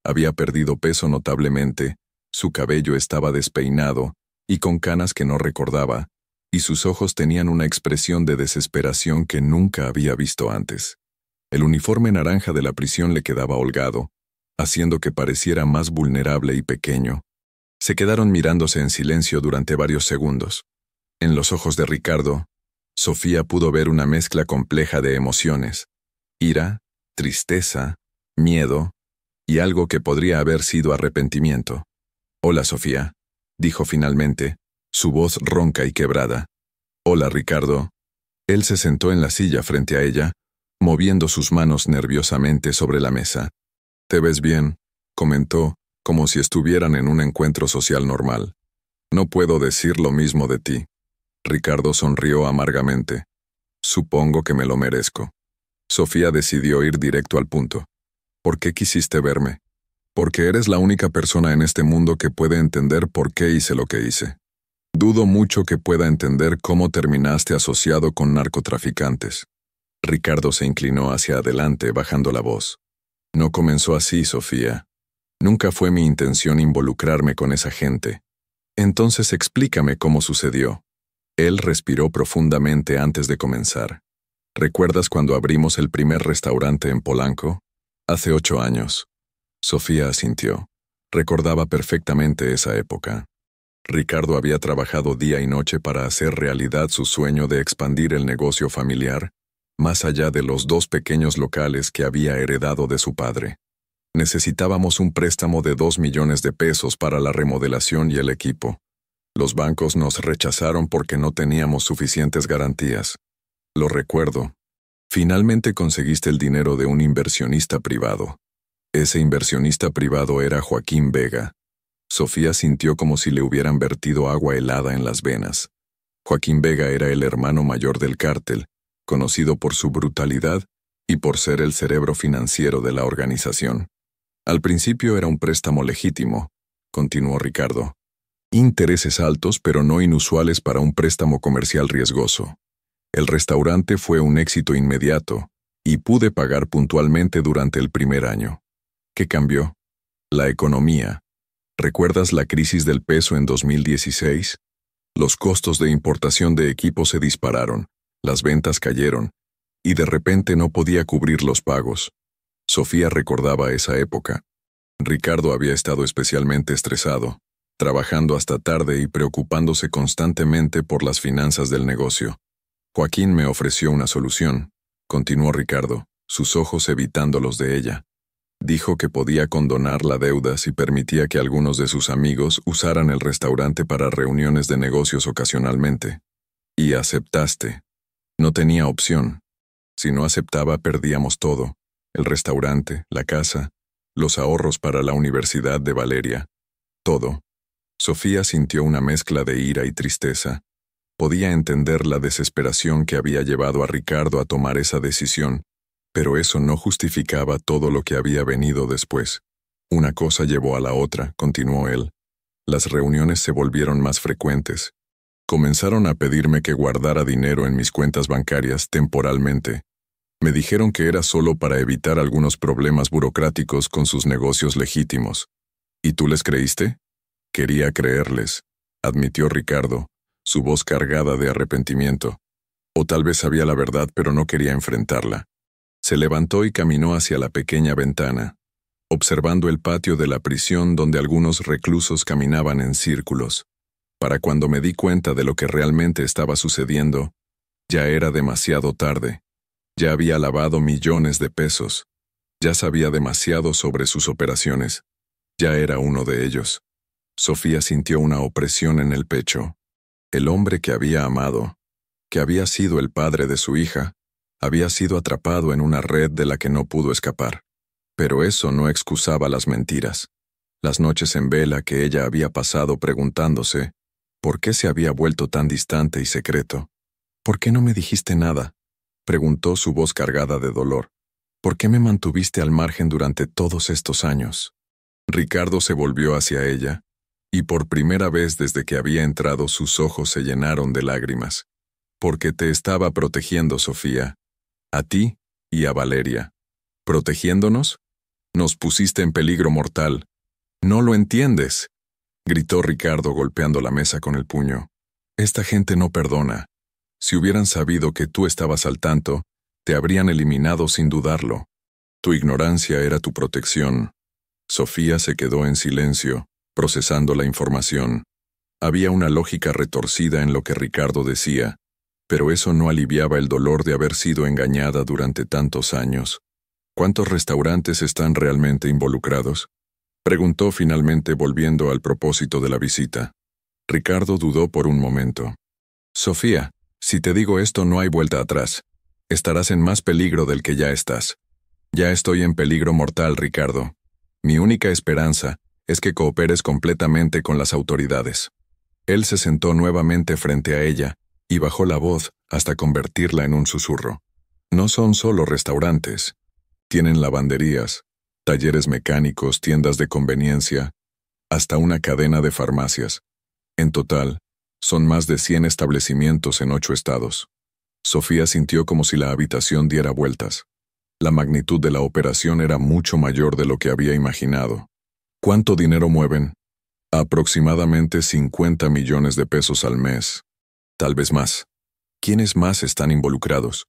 Había perdido peso notablemente, su cabello estaba despeinado y con canas que no recordaba, y sus ojos tenían una expresión de desesperación que nunca había visto antes. El uniforme naranja de la prisión le quedaba holgado, haciendo que pareciera más vulnerable y pequeño. Se quedaron mirándose en silencio durante varios segundos. En los ojos de Ricardo, Sofía pudo ver una mezcla compleja de emociones: ira, tristeza, miedo y algo que podría haber sido arrepentimiento. «Hola, Sofía», dijo finalmente, su voz ronca y quebrada. «Hola, Ricardo». Él se sentó en la silla frente a ella, moviendo sus manos nerviosamente sobre la mesa. «Te ves bien», comentó, como si estuvieran en un encuentro social normal. «No puedo decir lo mismo de ti». Ricardo sonrió amargamente. «Supongo que me lo merezco». Sofía decidió ir directo al punto. «¿Por qué quisiste verme?» «Porque eres la única persona en este mundo que puede entender por qué hice lo que hice. Dudo mucho que pueda entender cómo terminaste asociado con narcotraficantes». Ricardo se inclinó hacia adelante, bajando la voz. «No comenzó así, Sofía. Nunca fue mi intención involucrarme con esa gente. Entonces explícame cómo sucedió». Él respiró profundamente antes de comenzar. «¿Recuerdas cuando abrimos el primer restaurante en Polanco? Hace 8 años». Sofía asintió. Recordaba perfectamente esa época. Ricardo había trabajado día y noche para hacer realidad su sueño de expandir el negocio familiar, más allá de los 2 pequeños locales que había heredado de su padre. Necesitábamos un préstamo de 2 millones de pesos para la remodelación y el equipo. Los bancos nos rechazaron porque no teníamos suficientes garantías. Lo recuerdo. Finalmente conseguiste el dinero de un inversionista privado. Ese inversionista privado era Joaquín Vega. Sofía sintió como si le hubieran vertido agua helada en las venas. Joaquín Vega era el hermano mayor del cártel, conocido por su brutalidad y por ser el cerebro financiero de la organización. Al principio era un préstamo legítimo, continuó Ricardo. Intereses altos pero no inusuales para un préstamo comercial riesgoso. El restaurante fue un éxito inmediato y pude pagar puntualmente durante el primer año. ¿Qué cambió? La economía. ¿Recuerdas la crisis del peso en 2016? Los costos de importación de equipos se dispararon, las ventas cayeron, y de repente no podía cubrir los pagos. Sofía recordaba esa época. Ricardo había estado especialmente estresado, trabajando hasta tarde y preocupándose constantemente por las finanzas del negocio. Joaquín me ofreció una solución, continuó Ricardo, sus ojos evitando los de ella. Dijo que podía condonar la deuda si permitía que algunos de sus amigos usaran el restaurante para reuniones de negocios ocasionalmente. Y aceptaste. No tenía opción. Si no aceptaba, perdíamos todo: el restaurante, la casa, los ahorros para la universidad de Valeria. Todo. Sofía sintió una mezcla de ira y tristeza. Podía entender la desesperación que había llevado a Ricardo a tomar esa decisión, pero eso no justificaba todo lo que había venido después. Una cosa llevó a la otra, continuó él. Las reuniones se volvieron más frecuentes. Comenzaron a pedirme que guardara dinero en mis cuentas bancarias temporalmente. Me dijeron que era solo para evitar algunos problemas burocráticos con sus negocios legítimos. ¿Y tú les creíste? Quería creerles, admitió Ricardo, su voz cargada de arrepentimiento. O tal vez sabía la verdad, pero no quería enfrentarla. Se levantó y caminó hacia la pequeña ventana, observando el patio de la prisión donde algunos reclusos caminaban en círculos. Para cuando me di cuenta de lo que realmente estaba sucediendo, ya era demasiado tarde. Ya había lavado millones de pesos. Ya sabía demasiado sobre sus operaciones. Ya era uno de ellos. Sofía sintió una opresión en el pecho. El hombre que había amado, que había sido el padre de su hija, había sido atrapado en una red de la que no pudo escapar. Pero eso no excusaba las mentiras. Las noches en vela que ella había pasado preguntándose ¿por qué se había vuelto tan distante y secreto? ¿Por qué no me dijiste nada?, preguntó su voz cargada de dolor. ¿Por qué me mantuviste al margen durante todos estos años? Ricardo se volvió hacia ella, y por primera vez desde que había entrado sus ojos se llenaron de lágrimas. Porque te estaba protegiendo, Sofía. A ti y a Valeria. ¿Protegiéndonos? Nos pusiste en peligro mortal. ¿No lo entiendes?, gritó Ricardo golpeando la mesa con el puño. Esta gente no perdona. Si hubieran sabido que tú estabas al tanto, te habrían eliminado sin dudarlo. Tu ignorancia era tu protección. Sofía se quedó en silencio, procesando la información. Había una lógica retorcida en lo que Ricardo decía, pero eso no aliviaba el dolor de haber sido engañada durante tantos años. ¿Cuántos restaurantes están realmente involucrados?, preguntó finalmente volviendo al propósito de la visita. Ricardo dudó por un momento. Sofía, si te digo esto no hay vuelta atrás. Estarás en más peligro del que ya estás. Ya estoy en peligro mortal, Ricardo. Mi única esperanza es que cooperes completamente con las autoridades. Él se sentó nuevamente frente a ella y bajó la voz hasta convertirla en un susurro. No son solo restaurantes. Tienen lavanderías, talleres mecánicos, tiendas de conveniencia, hasta una cadena de farmacias. En total, son más de 100 establecimientos en 8 estados. Sofía sintió como si la habitación diera vueltas. La magnitud de la operación era mucho mayor de lo que había imaginado. ¿Cuánto dinero mueven? Aproximadamente 50 millones de pesos al mes. Tal vez más. ¿Quiénes más están involucrados?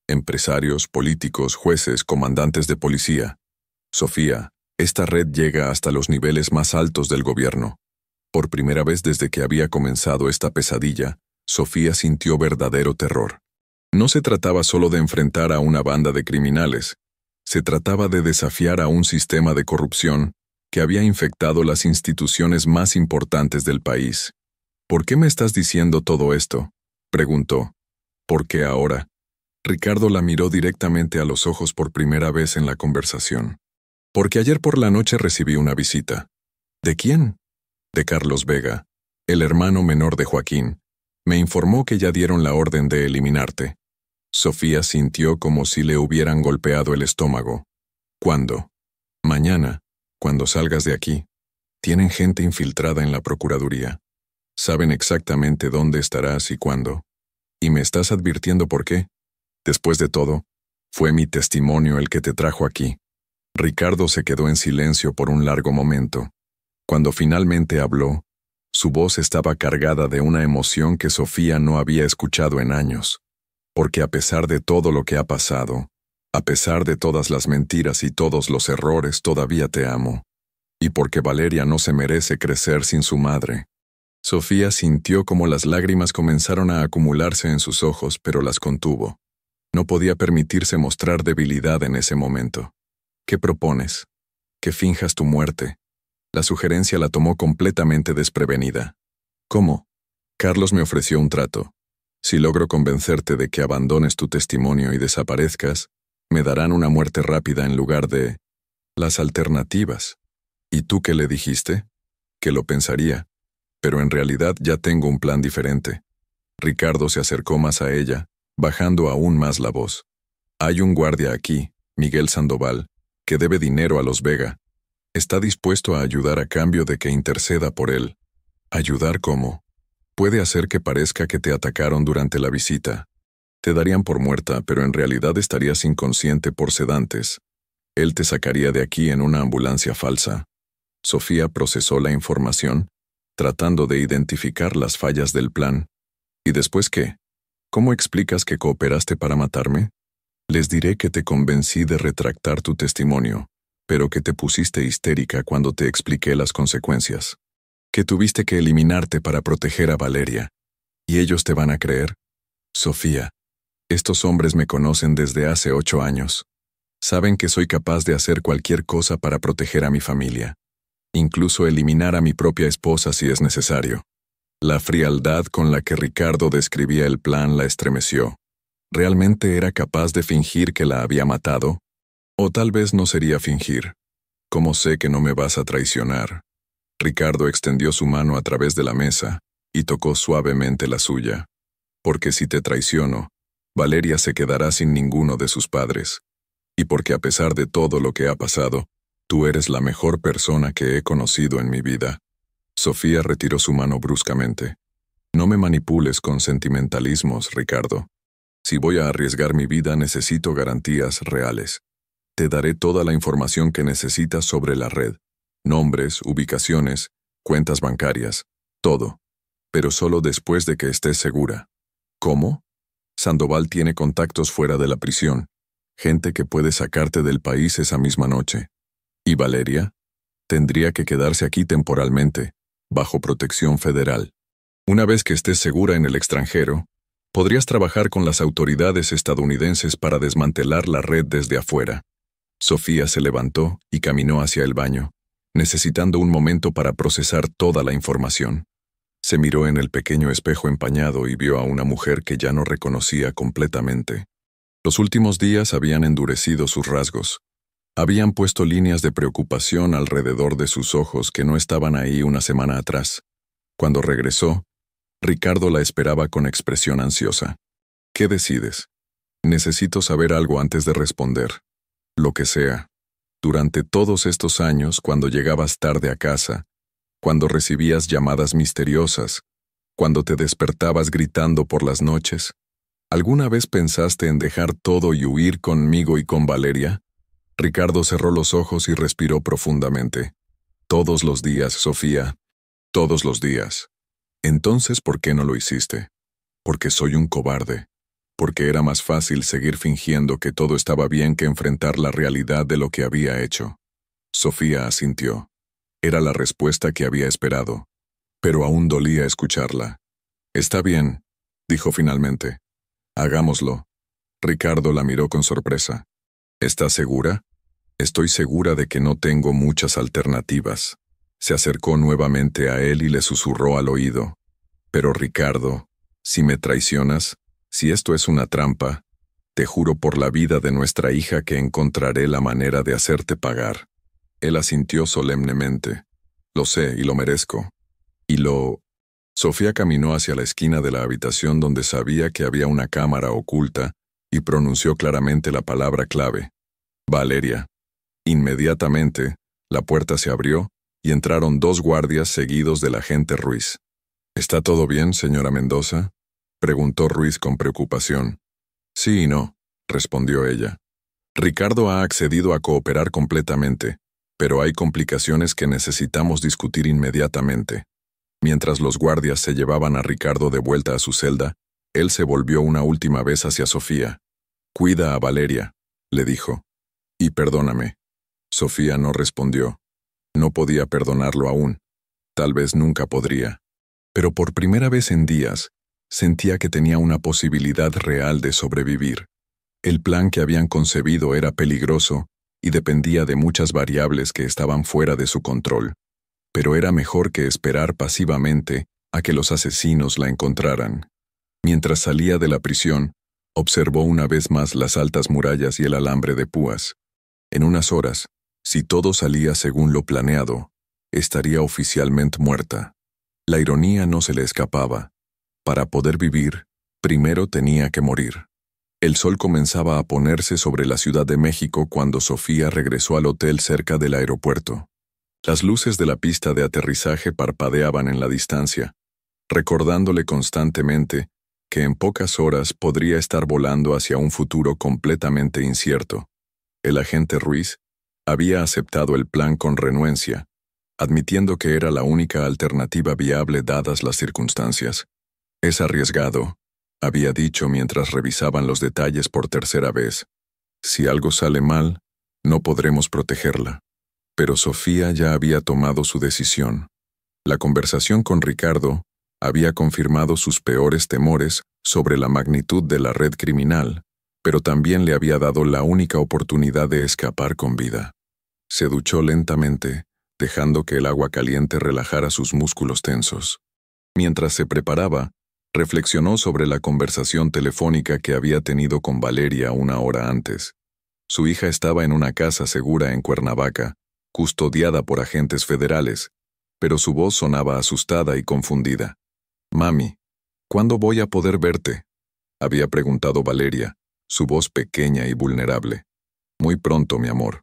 Empresarios, políticos, jueces, comandantes de policía. Sofía, esta red llega hasta los niveles más altos del gobierno. Por primera vez desde que había comenzado esta pesadilla, Sofía sintió verdadero terror. No se trataba solo de enfrentar a una banda de criminales. Se trataba de desafiar a un sistema de corrupción que había infectado las instituciones más importantes del país. ¿Por qué me estás diciendo todo esto?, preguntó. ¿Por qué ahora? Ricardo la miró directamente a los ojos por primera vez en la conversación. Porque ayer por la noche recibí una visita. ¿De quién? De Carlos Vega, el hermano menor de Joaquín. Me informó que ya dieron la orden de eliminarte. Sofía sintió como si le hubieran golpeado el estómago. ¿Cuándo? Mañana, cuando salgas de aquí. Tienen gente infiltrada en la Procuraduría. Saben exactamente dónde estarás y cuándo. ¿Y me estás advirtiendo por qué? Después de todo, fue mi testimonio el que te trajo aquí. Ricardo se quedó en silencio por un largo momento. Cuando finalmente habló, su voz estaba cargada de una emoción que Sofía no había escuchado en años. Porque a pesar de todo lo que ha pasado, a pesar de todas las mentiras y todos los errores, todavía te amo. Y porque Valeria no se merece crecer sin su madre. Sofía sintió como las lágrimas comenzaron a acumularse en sus ojos, pero las contuvo. No podía permitirse mostrar debilidad en ese momento. ¿Qué propones? que finjas tu muerte. La sugerencia la tomó completamente desprevenida. ¿Cómo? Carlos me ofreció un trato. Si logro convencerte de que abandones tu testimonio y desaparezcas, me darán una muerte rápida en lugar de las alternativas. ¿Y tú qué le dijiste? Que lo pensaría, pero en realidad ya tengo un plan diferente. Ricardo se acercó más a ella, bajando aún más la voz. Hay un guardia aquí, Miguel Sandoval, que debe dinero a los Vega. Está dispuesto a ayudar a cambio de que interceda por él. ¿Ayudar cómo? Puede hacer que parezca que te atacaron durante la visita. Te darían por muerta, pero en realidad estarías inconsciente por sedantes. Él te sacaría de aquí en una ambulancia falsa. Sofía procesó la información, tratando de identificar las fallas del plan. ¿Y después qué? ¿Cómo explicas que cooperaste para matarme? Les diré que te convencí de retractar tu testimonio, pero que te pusiste histérica cuando te expliqué las consecuencias. Que tuviste que eliminarte para proteger a Valeria. ¿Y ellos te van a creer? Sofía, estos hombres me conocen desde hace 8 años. Saben que soy capaz de hacer cualquier cosa para proteger a mi familia. Incluso eliminar a mi propia esposa si es necesario. La frialdad con la que Ricardo describía el plan la estremeció. ¿Realmente era capaz de fingir que la había matado? O tal vez no sería fingir. ¿Cómo sé que no me vas a traicionar? Ricardo extendió su mano a través de la mesa y tocó suavemente la suya. Porque si te traiciono, Valeria se quedará sin ninguno de sus padres. Y porque a pesar de todo lo que ha pasado, tú eres la mejor persona que he conocido en mi vida. Sofía retiró su mano bruscamente. No me manipules con sentimentalismos, Ricardo. Si voy a arriesgar mi vida, necesito garantías reales. Te daré toda la información que necesitas sobre la red. Nombres, ubicaciones, cuentas bancarias, todo. Pero solo después de que estés segura. ¿Cómo? Sandoval tiene contactos fuera de la prisión. Gente que puede sacarte del país esa misma noche. ¿Y Valeria? Tendría que quedarse aquí temporalmente, bajo protección federal. Una vez que estés segura en el extranjero, podrías trabajar con las autoridades estadounidenses para desmantelar la red desde afuera. Sofía se levantó y caminó hacia el baño, necesitando un momento para procesar toda la información. Se miró en el pequeño espejo empañado y vio a una mujer que ya no reconocía completamente. Los últimos días habían endurecido sus rasgos. Habían puesto líneas de preocupación alrededor de sus ojos que no estaban ahí una semana atrás. Cuando regresó, Ricardo la esperaba con expresión ansiosa. ¿Qué decides? Necesito saber algo antes de responder. Lo que sea. Durante todos estos años, cuando llegabas tarde a casa, cuando recibías llamadas misteriosas, cuando te despertabas gritando por las noches, ¿alguna vez pensaste en dejar todo y huir conmigo y con Valeria? Ricardo cerró los ojos y respiró profundamente. Todos los días, Sofía. Todos los días. Entonces, ¿por qué no lo hiciste? Porque soy un cobarde. Porque era más fácil seguir fingiendo que todo estaba bien que enfrentar la realidad de lo que había hecho. Sofía asintió. Era la respuesta que había esperado. Pero aún dolía escucharla. Está bien, dijo finalmente. Hagámoslo. Ricardo la miró con sorpresa. ¿Estás segura? Estoy segura de que no tengo muchas alternativas. Se acercó nuevamente a él y le susurró al oído. Pero Ricardo, si me traicionas, si esto es una trampa, te juro por la vida de nuestra hija que encontraré la manera de hacerte pagar. Él asintió solemnemente. Lo sé y lo merezco. Sofía caminó hacia la esquina de la habitación donde sabía que había una cámara oculta y pronunció claramente la palabra clave. Valeria. Inmediatamente, la puerta se abrió y entraron 2 guardias seguidos del agente Ruiz. ¿Está todo bien, señora Mendoza?, preguntó Ruiz con preocupación. Sí y no, respondió ella. Ricardo ha accedido a cooperar completamente, pero hay complicaciones que necesitamos discutir inmediatamente. Mientras los guardias se llevaban a Ricardo de vuelta a su celda, él se volvió una última vez hacia Sofía. Cuida a Valeria, le dijo. Y perdóname. Sofía no respondió. No podía perdonarlo aún. Tal vez nunca podría. Pero por primera vez en días, sentía que tenía una posibilidad real de sobrevivir. El plan que habían concebido era peligroso y dependía de muchas variables que estaban fuera de su control. Pero era mejor que esperar pasivamente a que los asesinos la encontraran. Mientras salía de la prisión, observó una vez más las altas murallas y el alambre de púas. En unas horas, si todo salía según lo planeado, estaría oficialmente muerta. La ironía no se le escapaba. Para poder vivir, primero tenía que morir. El sol comenzaba a ponerse sobre la Ciudad de México cuando Sofía regresó al hotel cerca del aeropuerto. Las luces de la pista de aterrizaje parpadeaban en la distancia, recordándole constantemente que en pocas horas podría estar volando hacia un futuro completamente incierto. El agente Ruiz había aceptado el plan con renuencia, admitiendo que era la única alternativa viable dadas las circunstancias. Es arriesgado, había dicho mientras revisaban los detalles por tercera vez. Si algo sale mal, no podremos protegerla. Pero Sofía ya había tomado su decisión. La conversación con Ricardo había confirmado sus peores temores sobre la magnitud de la red criminal, pero también le había dado la única oportunidad de escapar con vida. Se duchó lentamente, dejando que el agua caliente relajara sus músculos tensos. Mientras se preparaba, reflexionó sobre la conversación telefónica que había tenido con Valeria una hora antes. Su hija estaba en una casa segura en Cuernavaca, custodiada por agentes federales, pero su voz sonaba asustada y confundida. «Mami, ¿cuándo voy a poder verte?», había preguntado Valeria, su voz pequeña y vulnerable. «Muy pronto, mi amor.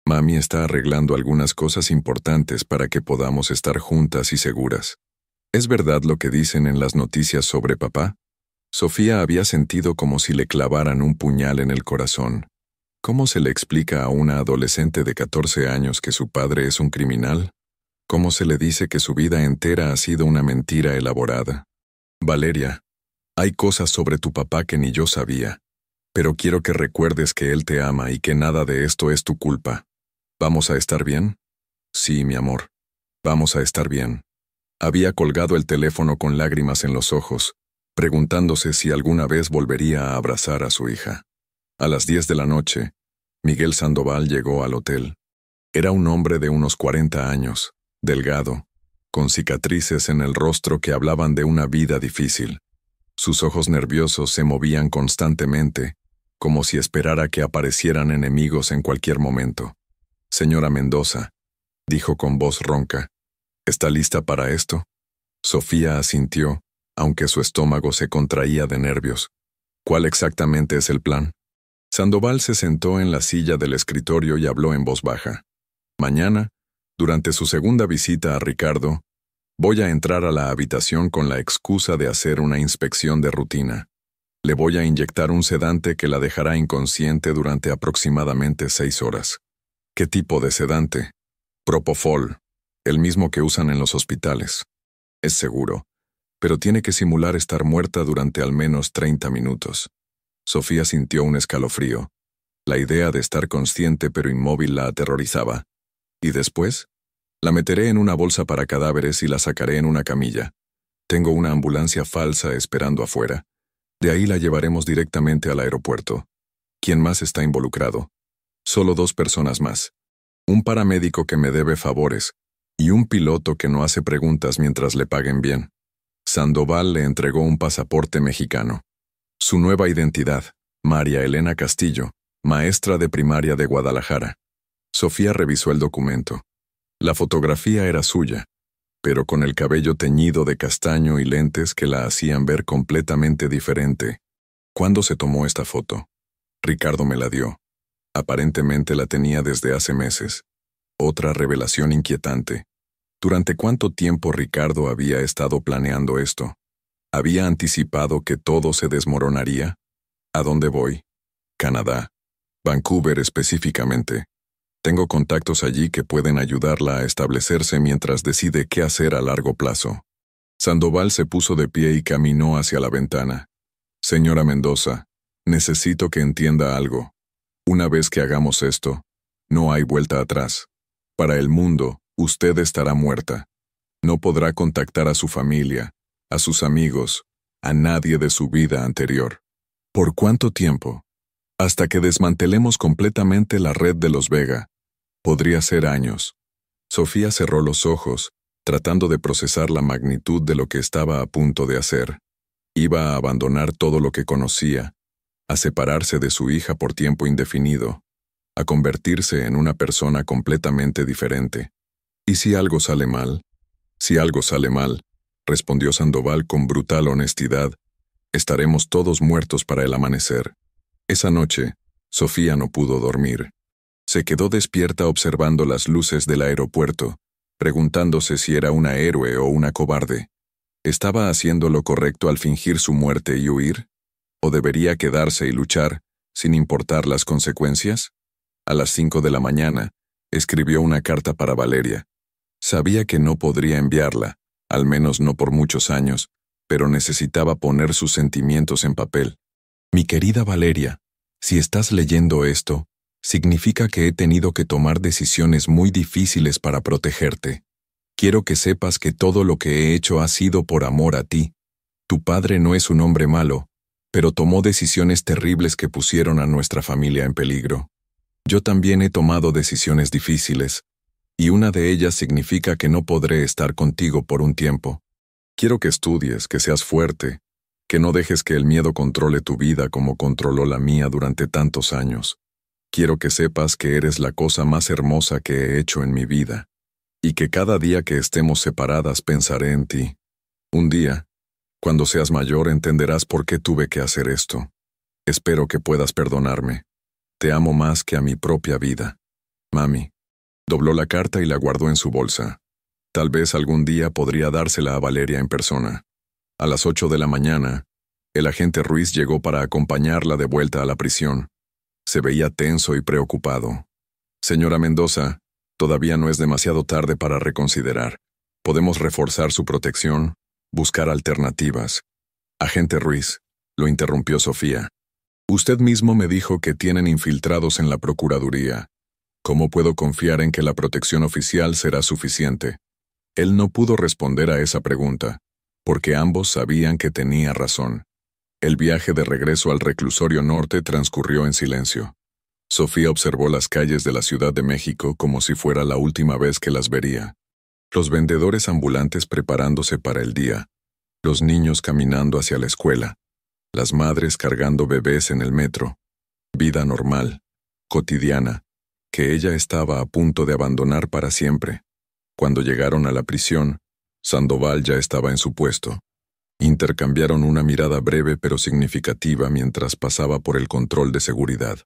Mami está arreglando algunas cosas importantes para que podamos estar juntas y seguras». ¿Es verdad lo que dicen en las noticias sobre papá? Sofía había sentido como si le clavaran un puñal en el corazón. ¿Cómo se le explica a una adolescente de 14 años que su padre es un criminal? ¿Cómo se le dice que su vida entera ha sido una mentira elaborada? Valeria, hay cosas sobre tu papá que ni yo sabía, pero quiero que recuerdes que él te ama y que nada de esto es tu culpa. ¿Vamos a estar bien? Sí, mi amor. Vamos a estar bien. Había colgado el teléfono con lágrimas en los ojos, preguntándose si alguna vez volvería a abrazar a su hija. A las 10 de la noche, Miguel Sandoval llegó al hotel. Era un hombre de unos 40 años, delgado, con cicatrices en el rostro que hablaban de una vida difícil. Sus ojos nerviosos se movían constantemente, como si esperara que aparecieran enemigos en cualquier momento. «Señora Mendoza», dijo con voz ronca, «¿está lista para esto?». Sofía asintió, aunque su estómago se contraía de nervios. «¿Cuál exactamente es el plan?». Sandoval se sentó en la silla del escritorio y habló en voz baja. «Mañana, durante su segunda visita a Ricardo, voy a entrar a la habitación con la excusa de hacer una inspección de rutina. Le voy a inyectar un sedante que la dejará inconsciente durante aproximadamente 6 horas. ¿Qué tipo de sedante? Propofol, el mismo que usan en los hospitales. Es seguro, pero tiene que simular estar muerta durante al menos 30 minutos. Sofía sintió un escalofrío. La idea de estar consciente pero inmóvil la aterrorizaba. ¿Y después? La meteré en una bolsa para cadáveres y la sacaré en una camilla. Tengo una ambulancia falsa esperando afuera. De ahí la llevaremos directamente al aeropuerto. ¿Quién más está involucrado? Solo 2 personas más. Un paramédico que me debe favores y un piloto que no hace preguntas mientras le paguen bien. Sandoval le entregó un pasaporte mexicano. Su nueva identidad, María Elena Castillo, maestra de primaria de Guadalajara. Sofía revisó el documento. La fotografía era suya, pero con el cabello teñido de castaño y lentes que la hacían ver completamente diferente. ¿Cuándo se tomó esta foto? Ricardo me la dio. Aparentemente la tenía desde hace meses. Otra revelación inquietante. ¿Durante cuánto tiempo Ricardo había estado planeando esto? ¿Había anticipado que todo se desmoronaría? ¿A dónde voy? Canadá. Vancouver específicamente. Tengo contactos allí que pueden ayudarla a establecerse mientras decide qué hacer a largo plazo. Sandoval se puso de pie y caminó hacia la ventana. Señora Mendoza, necesito que entienda algo. Una vez que hagamos esto, no hay vuelta atrás. Para el mundo, usted estará muerta. No podrá contactar a su familia, a sus amigos, a nadie de su vida anterior. ¿Por cuánto tiempo? Hasta que desmantelemos completamente la red de los Vega. Podría ser años. Sofía cerró los ojos, tratando de procesar la magnitud de lo que estaba a punto de hacer. Iba a abandonar todo lo que conocía, a separarse de su hija por tiempo indefinido, a convertirse en una persona completamente diferente. ¿Y si algo sale mal? Si algo sale mal, respondió Sandoval con brutal honestidad, estaremos todos muertos para el amanecer. Esa noche, Sofía no pudo dormir. Se quedó despierta observando las luces del aeropuerto, preguntándose si era una héroe o una cobarde. ¿Estaba haciendo lo correcto al fingir su muerte y huir? ¿O debería quedarse y luchar, sin importar las consecuencias? A las 5 de la mañana, escribió una carta para Valeria. Sabía que no podría enviarla, al menos no por muchos años, pero necesitaba poner sus sentimientos en papel. Mi querida Valeria, si estás leyendo esto, significa que he tenido que tomar decisiones muy difíciles para protegerte. Quiero que sepas que todo lo que he hecho ha sido por amor a ti. Tu padre no es un hombre malo, pero tomó decisiones terribles que pusieron a nuestra familia en peligro. Yo también he tomado decisiones difíciles, y una de ellas significa que no podré estar contigo por un tiempo. Quiero que estudies, que seas fuerte, que no dejes que el miedo controle tu vida como controló la mía durante tantos años. Quiero que sepas que eres la cosa más hermosa que he hecho en mi vida, y que cada día que estemos separadas pensaré en ti. Un día, cuando seas mayor, entenderás por qué tuve que hacer esto. Espero que puedas perdonarme. Te amo más que a mi propia vida. Mami. Dobló la carta y la guardó en su bolsa. Tal vez algún día podría dársela a Valeria en persona. A las 8 de la mañana, el agente Ruiz llegó para acompañarla de vuelta a la prisión. Se veía tenso y preocupado. Señora Mendoza, todavía no es demasiado tarde para reconsiderar. Podemos reforzar su protección, buscar alternativas. Agente Ruiz, lo interrumpió Sofía. Usted mismo me dijo que tienen infiltrados en la Procuraduría. ¿Cómo puedo confiar en que la protección oficial será suficiente? Él no pudo responder a esa pregunta, porque ambos sabían que tenía razón. El viaje de regreso al reclusorio norte transcurrió en silencio. Sofía observó las calles de la Ciudad de México como si fuera la última vez que las vería. Los vendedores ambulantes preparándose para el día, los niños caminando hacia la escuela, las madres cargando bebés en el metro. Vida normal, cotidiana, que ella estaba a punto de abandonar para siempre. Cuando llegaron a la prisión, Sandoval ya estaba en su puesto. Intercambiaron una mirada breve pero significativa mientras pasaba por el control de seguridad.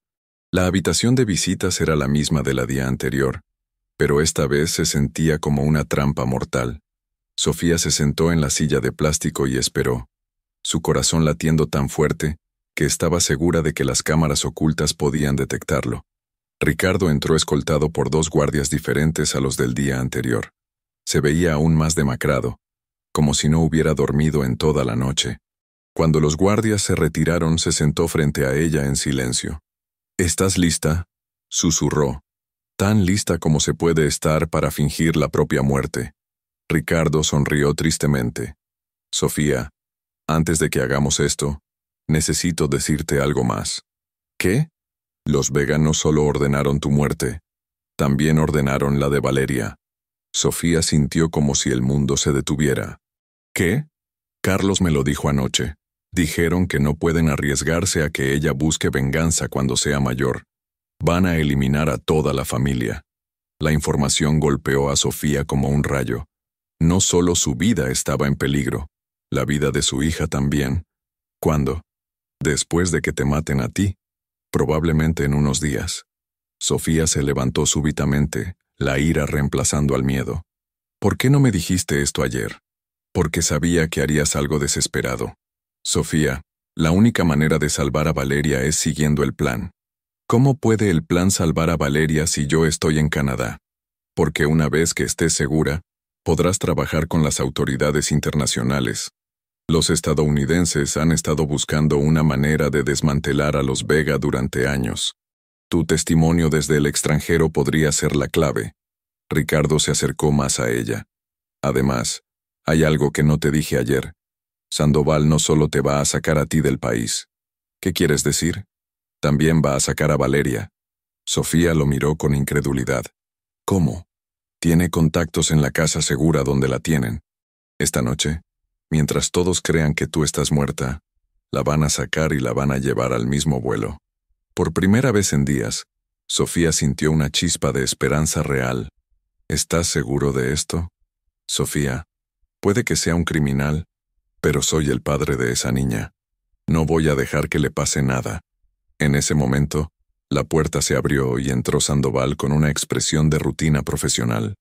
La habitación de visitas era la misma de la día anterior, pero esta vez se sentía como una trampa mortal. Sofía se sentó en la silla de plástico y esperó, su corazón latiendo tan fuerte que estaba segura de que las cámaras ocultas podían detectarlo. Ricardo entró escoltado por 2 guardias diferentes a los del día anterior. Se veía aún más demacrado, como si no hubiera dormido en toda la noche. Cuando los guardias se retiraron, se sentó frente a ella en silencio. ¿Estás lista?, susurró, tan lista como se puede estar para fingir la propia muerte. Ricardo sonrió tristemente. Sofía, antes de que hagamos esto, necesito decirte algo más. ¿Qué? Los Vega no solo ordenaron tu muerte, también ordenaron la de Valeria. Sofía sintió como si el mundo se detuviera. ¿Qué? Carlos me lo dijo anoche. Dijeron que no pueden arriesgarse a que ella busque venganza cuando sea mayor. Van a eliminar a toda la familia. La información golpeó a Sofía como un rayo. No solo su vida estaba en peligro, la vida de su hija también. ¿Cuándo? Después de que te maten a ti. Probablemente en unos días. Sofía se levantó súbitamente, la ira reemplazando al miedo. ¿Por qué no me dijiste esto ayer? Porque sabía que harías algo desesperado. Sofía, la única manera de salvar a Valeria es siguiendo el plan. ¿Cómo puede el plan salvar a Valeria si yo estoy en Canadá? Porque una vez que estés segura, podrás trabajar con las autoridades internacionales. Los estadounidenses han estado buscando una manera de desmantelar a los Vega durante años. Tu testimonio desde el extranjero podría ser la clave. Ricardo se acercó más a ella. Además, hay algo que no te dije ayer. Sandoval no solo te va a sacar a ti del país. ¿Qué quieres decir? También va a sacar a Valeria. Sofía lo miró con incredulidad. ¿Cómo? Tiene contactos en la casa segura donde la tienen. Esta noche, mientras todos crean que tú estás muerta, la van a sacar y la van a llevar al mismo vuelo. Por primera vez en días, Sofía sintió una chispa de esperanza real. ¿Estás seguro de esto? Sofía, puede que sea un criminal, pero soy el padre de esa niña. No voy a dejar que le pase nada. En ese momento, la puerta se abrió y entró Sandoval con una expresión de rutina profesional.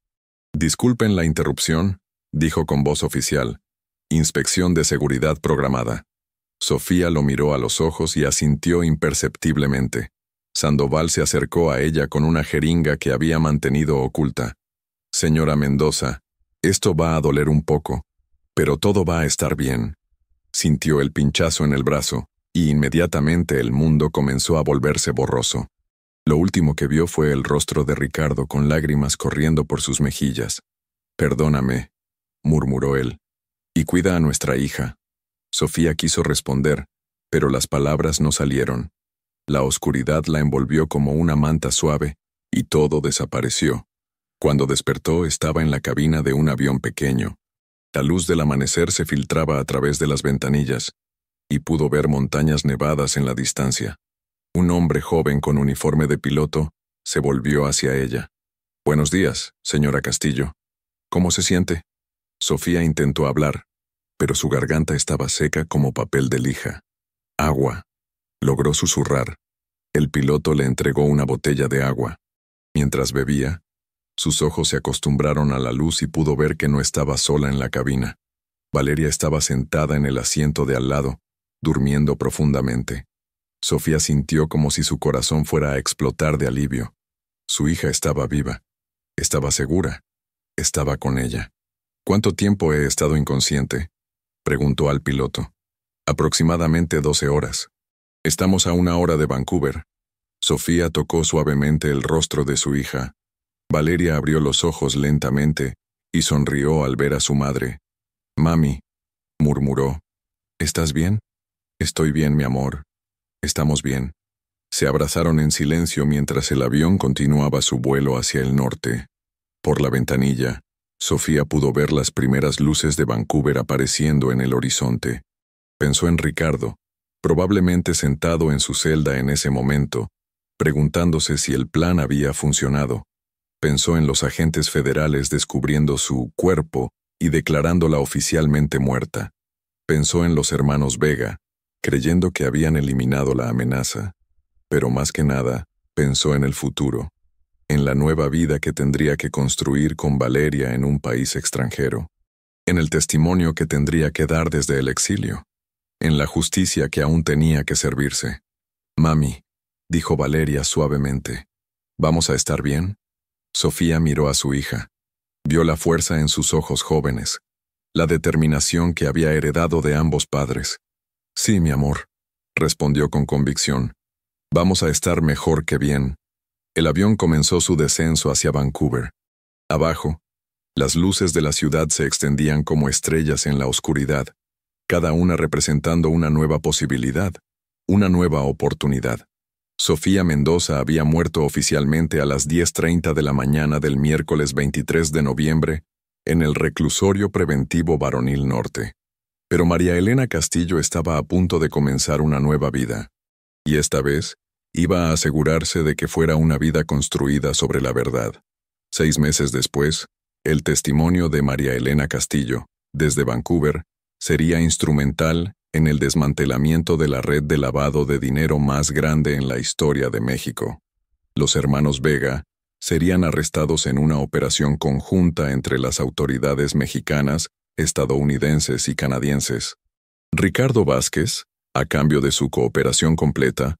Disculpen la interrupción, dijo con voz oficial. Inspección de seguridad programada. Sofía lo miró a los ojos y asintió imperceptiblemente. Sandoval se acercó a ella con una jeringa que había mantenido oculta. Señora Mendoza, esto va a doler un poco, pero todo va a estar bien. Sintió el pinchazo en el brazo, y inmediatamente el mundo comenzó a volverse borroso. Lo último que vio fue el rostro de Ricardo con lágrimas corriendo por sus mejillas. Perdóname, murmuró él, y cuida a nuestra hija. Sofía quiso responder, pero las palabras no salieron. La oscuridad la envolvió como una manta suave, y todo desapareció. Cuando despertó estaba en la cabina de un avión pequeño. La luz del amanecer se filtraba a través de las ventanillas, y pudo ver montañas nevadas en la distancia. Un hombre joven con uniforme de piloto se volvió hacia ella. «Buenos días, señora Castillo. ¿Cómo se siente?» Sofía intentó hablar, pero su garganta estaba seca como papel de lija. «Agua», logró susurrar. El piloto le entregó una botella de agua. Mientras bebía, sus ojos se acostumbraron a la luz y pudo ver que no estaba sola en la cabina. Valeria estaba sentada en el asiento de al lado, durmiendo profundamente. Sofía sintió como si su corazón fuera a explotar de alivio. Su hija estaba viva. Estaba segura. Estaba con ella. «¿Cuánto tiempo he estado inconsciente?», preguntó al piloto. «Aproximadamente 12 horas. Estamos a 1 hora de Vancouver». Sofía tocó suavemente el rostro de su hija. Valeria abrió los ojos lentamente y sonrió al ver a su madre. «Mami», murmuró. «¿Estás bien?» «Estoy bien, mi amor. Estamos bien». Se abrazaron en silencio mientras el avión continuaba su vuelo hacia el norte. Por la ventanilla, Sofía pudo ver las primeras luces de Vancouver apareciendo en el horizonte. Pensó en Ricardo, probablemente sentado en su celda en ese momento, preguntándose si el plan había funcionado. Pensó en los agentes federales descubriendo su cuerpo y declarándola oficialmente muerta. Pensó en los hermanos Vega, creyendo que habían eliminado la amenaza. Pero más que nada, pensó en el futuro, en la nueva vida que tendría que construir con Valeria en un país extranjero, en el testimonio que tendría que dar desde el exilio, en la justicia que aún tenía que servirse. «Mami», dijo Valeria suavemente, «¿vamos a estar bien?» Sofía miró a su hija. Vio la fuerza en sus ojos jóvenes, la determinación que había heredado de ambos padres. «Sí, mi amor», respondió con convicción. «Vamos a estar mejor que bien». El avión comenzó su descenso hacia Vancouver. Abajo, las luces de la ciudad se extendían como estrellas en la oscuridad, cada una representando una nueva posibilidad, una nueva oportunidad. Sofía Mendoza había muerto oficialmente a las 10:30 de la mañana del miércoles 23 de noviembre en el reclusorio preventivo Varonil Norte. Pero María Elena Castillo estaba a punto de comenzar una nueva vida. Y esta vez, iba a asegurarse de que fuera una vida construida sobre la verdad. 6 meses después, el testimonio de María Elena Castillo, desde Vancouver, sería instrumental en el desmantelamiento de la red de lavado de dinero más grande en la historia de México. Los hermanos Vega serían arrestados en una operación conjunta entre las autoridades mexicanas, estadounidenses y canadienses. Ricardo Vázquez, a cambio de su cooperación completa,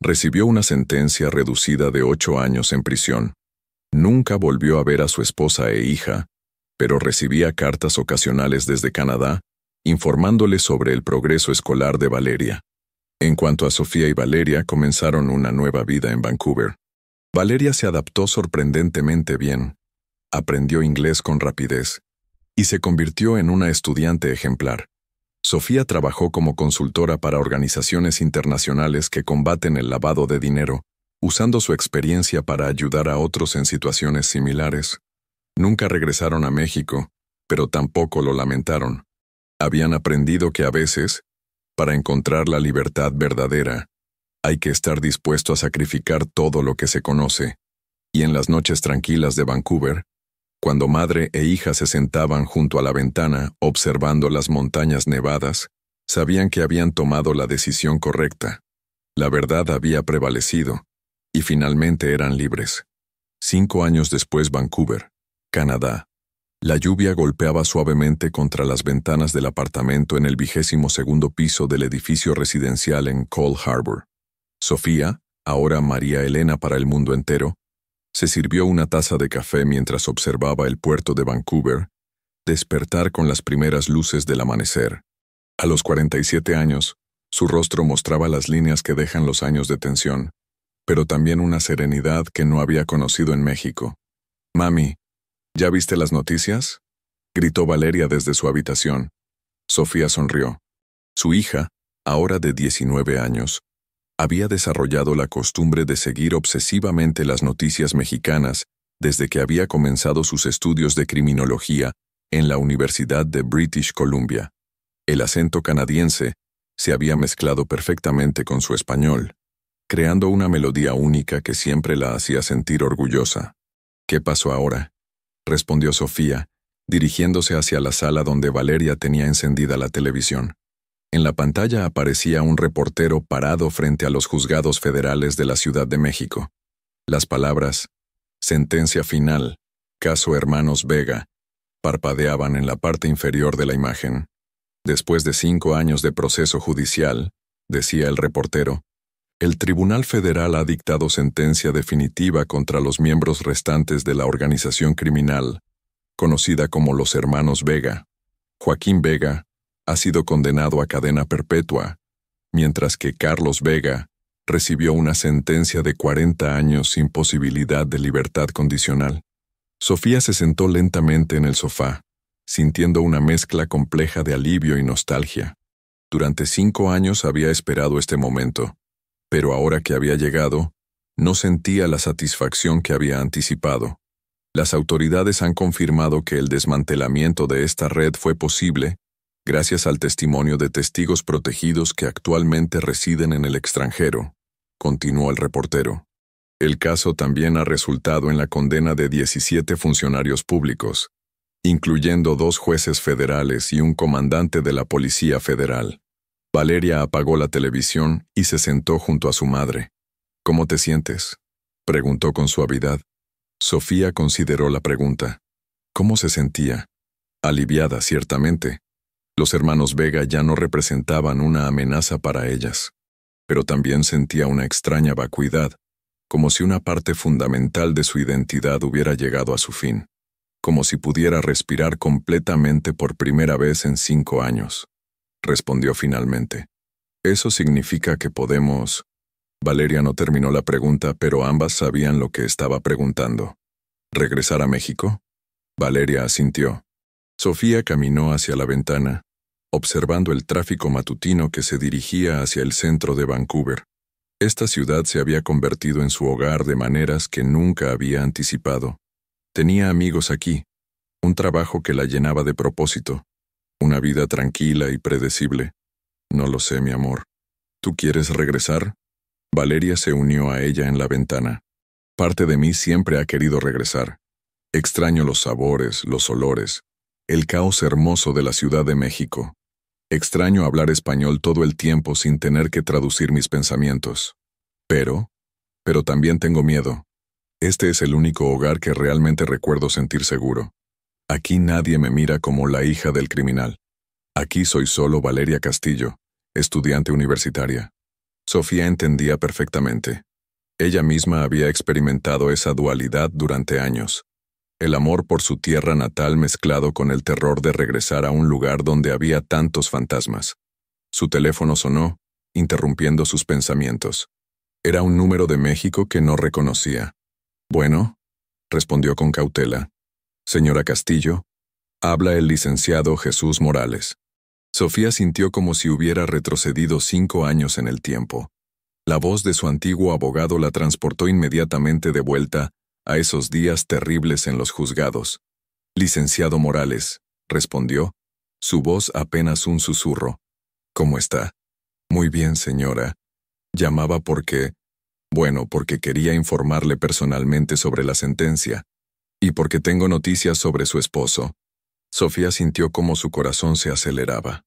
recibió una sentencia reducida de 8 años en prisión. Nunca volvió a ver a su esposa e hija, pero recibía cartas ocasionales desde Canadá, informándole sobre el progreso escolar de Valeria. En cuanto a Sofía y Valeria, comenzaron una nueva vida en Vancouver. Valeria se adaptó sorprendentemente bien, aprendió inglés con rapidez, y se convirtió en una estudiante ejemplar. Sofía trabajó como consultora para organizaciones internacionales que combaten el lavado de dinero, usando su experiencia para ayudar a otros en situaciones similares. Nunca regresaron a México, pero tampoco lo lamentaron. Habían aprendido que a veces, para encontrar la libertad verdadera, hay que estar dispuesto a sacrificar todo lo que se conoce. Y en las noches tranquilas de Vancouver, cuando madre e hija se sentaban junto a la ventana observando las montañas nevadas, sabían que habían tomado la decisión correcta. La verdad había prevalecido, y finalmente eran libres. 5 años después, Vancouver, Canadá. La lluvia golpeaba suavemente contra las ventanas del apartamento en el 22º piso del edificio residencial en Cole Harbour. Sofía, ahora María Elena para el mundo entero, se sirvió una taza de café mientras observaba el puerto de Vancouver despertar con las primeras luces del amanecer. A los 47 años, su rostro mostraba las líneas que dejan los años de tensión, pero también una serenidad que no había conocido en México. «Mami, ¿ya viste las noticias?», gritó Valeria desde su habitación. Sofía sonrió. Su hija, ahora de 19 años, había desarrollado la costumbre de seguir obsesivamente las noticias mexicanas desde que había comenzado sus estudios de criminología en la Universidad de British Columbia. El acento canadiense se había mezclado perfectamente con su español, creando una melodía única que siempre la hacía sentir orgullosa. «¿Qué pasó ahora?», respondió Sofía, dirigiéndose hacia la sala donde Valeria tenía encendida la televisión. En la pantalla aparecía un reportero parado frente a los juzgados federales de la Ciudad de México. Las palabras «Sentencia final, caso Hermanos Vega», parpadeaban en la parte inferior de la imagen. «Después de 5 años de proceso judicial», decía el reportero, «el Tribunal Federal ha dictado sentencia definitiva contra los miembros restantes de la organización criminal, conocida como los Hermanos Vega. Joaquín Vega ha sido condenado a cadena perpetua, mientras que Carlos Vega recibió una sentencia de 40 años sin posibilidad de libertad condicional». Sofía se sentó lentamente en el sofá, sintiendo una mezcla compleja de alivio y nostalgia. Durante 5 años había esperado este momento, pero ahora que había llegado, no sentía la satisfacción que había anticipado. Las autoridades han confirmado que el desmantelamiento de esta red fue posible gracias al testimonio de testigos protegidos que actualmente residen en el extranjero, continuó el reportero. El caso también ha resultado en la condena de 17 funcionarios públicos, incluyendo 2 jueces federales y un comandante de la Policía Federal. Valeria apagó la televisión y se sentó junto a su madre. «¿Cómo te sientes?», preguntó con suavidad. Sofía consideró la pregunta. ¿Cómo se sentía? Aliviada, ciertamente. Los hermanos Vega ya no representaban una amenaza para ellas, pero también sentía una extraña vacuidad, como si una parte fundamental de su identidad hubiera llegado a su fin, como si pudiera respirar completamente por primera vez en 5 años. Respondió finalmente. «Eso significa que podemos...». Valeria no terminó la pregunta, pero ambas sabían lo que estaba preguntando. «¿Regresar a México?». Valeria asintió. Sofía caminó hacia la ventana, observando el tráfico matutino que se dirigía hacia el centro de Vancouver. Esta ciudad se había convertido en su hogar de maneras que nunca había anticipado. Tenía amigos aquí, un trabajo que la llenaba de propósito, una vida tranquila y predecible. «No lo sé, mi amor. ¿Tú quieres regresar?». Valeria se unió a ella en la ventana. «Parte de mí siempre ha querido regresar. Extraño los sabores, los olores, el caos hermoso de la Ciudad de México. Extraño hablar español todo el tiempo sin tener que traducir mis pensamientos. Pero también tengo miedo. Este es el único hogar que realmente recuerdo sentir seguro. Aquí nadie me mira como la hija del criminal. Aquí soy solo Valeria Castillo, estudiante universitaria». Sofía entendía perfectamente. Ella misma había experimentado esa dualidad durante años. El amor por su tierra natal mezclado con el terror de regresar a un lugar donde había tantos fantasmas. Su teléfono sonó, interrumpiendo sus pensamientos. Era un número de México que no reconocía. «Bueno», respondió con cautela. «Señora Castillo, habla el licenciado Jesús Morales». Sofía sintió como si hubiera retrocedido 5 años en el tiempo. La voz de su antiguo abogado la transportó inmediatamente de vuelta a esos días terribles en los juzgados. «Licenciado Morales», respondió, su voz apenas un susurro. «¿Cómo está?» «Muy bien, señora». Llamaba porque quería informarle personalmente sobre la sentencia, y porque tengo noticias sobre su esposo. Sofía sintió cómo su corazón se aceleraba.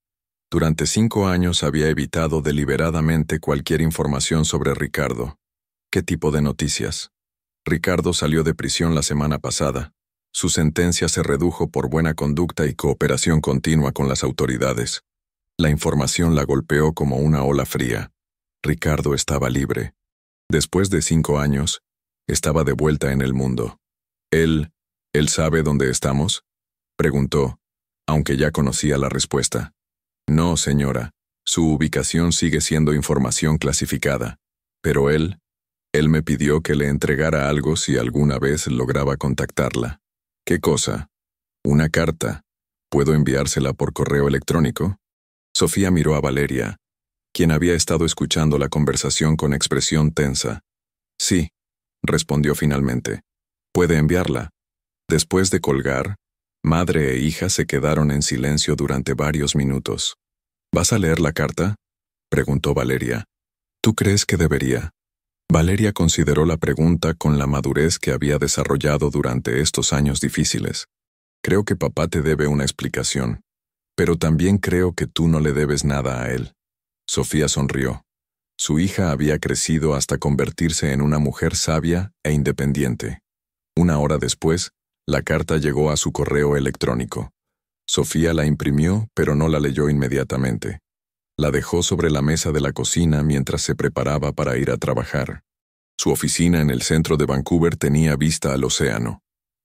Durante 5 años había evitado deliberadamente cualquier información sobre Ricardo. ¿Qué tipo de noticias? Ricardo salió de prisión la semana pasada. Su sentencia se redujo por buena conducta y cooperación continua con las autoridades. La información la golpeó como una ola fría. Ricardo estaba libre. Después de 5 años, estaba de vuelta en el mundo. ¿Él sabe dónde estamos?», preguntó, aunque ya conocía la respuesta. «No, señora, su ubicación sigue siendo información clasificada, pero él me pidió que le entregara algo si alguna vez lograba contactarla». «¿Qué cosa?» «Una carta. ¿Puedo enviársela por correo electrónico?» Sofía miró a Valeria, quien había estado escuchando la conversación con expresión tensa. «Sí», respondió finalmente. «Puede enviarla». Después de colgar, madre e hija se quedaron en silencio durante varios minutos. «¿Vas a leer la carta?», preguntó Valeria. «¿Tú crees que debería?». Valeria consideró la pregunta con la madurez que había desarrollado durante estos años difíciles. «Creo que papá te debe una explicación, pero también creo que tú no le debes nada a él». Sofía sonrió. Su hija había crecido hasta convertirse en una mujer sabia e independiente. 1 hora después, la carta llegó a su correo electrónico. Sofía la imprimió, pero no la leyó inmediatamente. La dejó sobre la mesa de la cocina mientras se preparaba para ir a trabajar. Su oficina en el centro de Vancouver tenía vista al océano.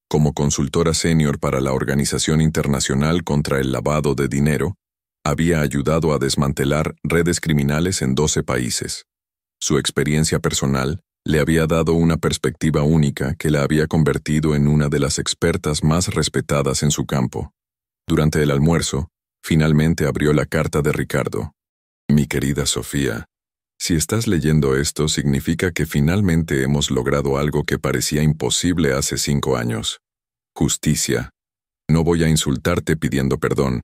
Como consultora senior para la Organización Internacional contra el Lavado de Dinero, había ayudado a desmantelar redes criminales en 12 países. Su experiencia personal le había dado una perspectiva única que la había convertido en una de las expertas más respetadas en su campo. Durante el almuerzo, finalmente abrió la carta de Ricardo. «Mi querida Sofía, si estás leyendo esto significa que finalmente hemos logrado algo que parecía imposible hace 5 años. Justicia. No voy a insultarte pidiendo perdón,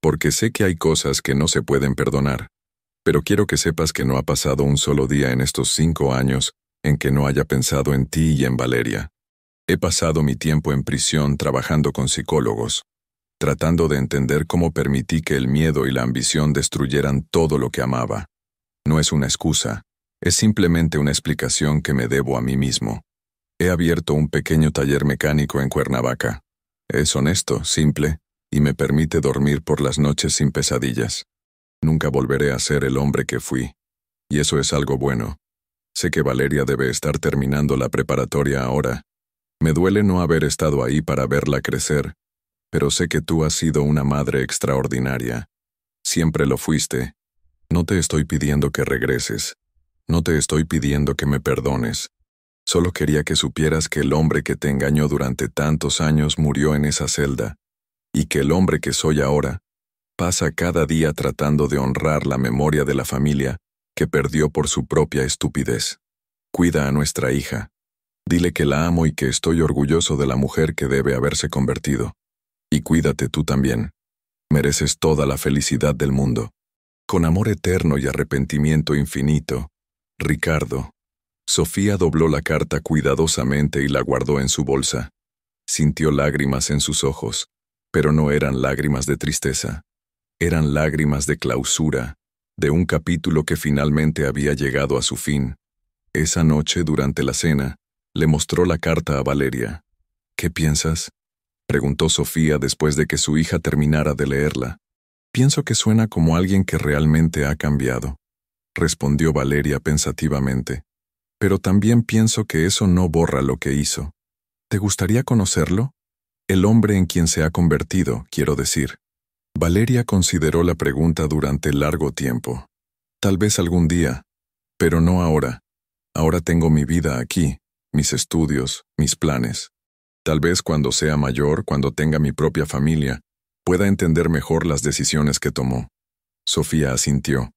porque sé que hay cosas que no se pueden perdonar, pero quiero que sepas que no ha pasado un solo día en estos 5 años en que no haya pensado en ti y en Valeria. He pasado mi tiempo en prisión trabajando con psicólogos, tratando de entender cómo permití que el miedo y la ambición destruyeran todo lo que amaba. No es una excusa, es simplemente una explicación que me debo a mí mismo. He abierto un pequeño taller mecánico en Cuernavaca. Es honesto, simple, y me permite dormir por las noches sin pesadillas. Nunca volveré a ser el hombre que fui, y eso es algo bueno. Sé que Valeria debe estar terminando la preparatoria ahora. Me duele no haber estado ahí para verla crecer, pero sé que tú has sido una madre extraordinaria. Siempre lo fuiste. No te estoy pidiendo que regreses. No te estoy pidiendo que me perdones. Solo quería que supieras que el hombre que te engañó durante tantos años murió en esa celda, y que el hombre que soy ahora pasa cada día tratando de honrar la memoria de la familia que perdió por su propia estupidez. Cuida a nuestra hija. Dile que la amo y que estoy orgulloso de la mujer que debe haberse convertido. Y cuídate tú también. Mereces toda la felicidad del mundo. Con amor eterno y arrepentimiento infinito, Ricardo». Sofía dobló la carta cuidadosamente y la guardó en su bolsa. Sintió lágrimas en sus ojos, pero no eran lágrimas de tristeza. Eran lágrimas de clausura, de un capítulo que finalmente había llegado a su fin. Esa noche, durante la cena, le mostró la carta a Valeria. «¿Qué piensas?», preguntó Sofía después de que su hija terminara de leerla. «Pienso que suena como alguien que realmente ha cambiado», respondió Valeria pensativamente. «Pero también pienso que eso no borra lo que hizo. ¿Te gustaría conocerlo? El hombre en quien se ha convertido, quiero decir». Valeria consideró la pregunta durante largo tiempo. «Tal vez algún día, pero no ahora. Ahora tengo mi vida aquí, mis estudios, mis planes. Tal vez cuando sea mayor, cuando tenga mi propia familia, pueda entender mejor las decisiones que tomó». Sofía asintió.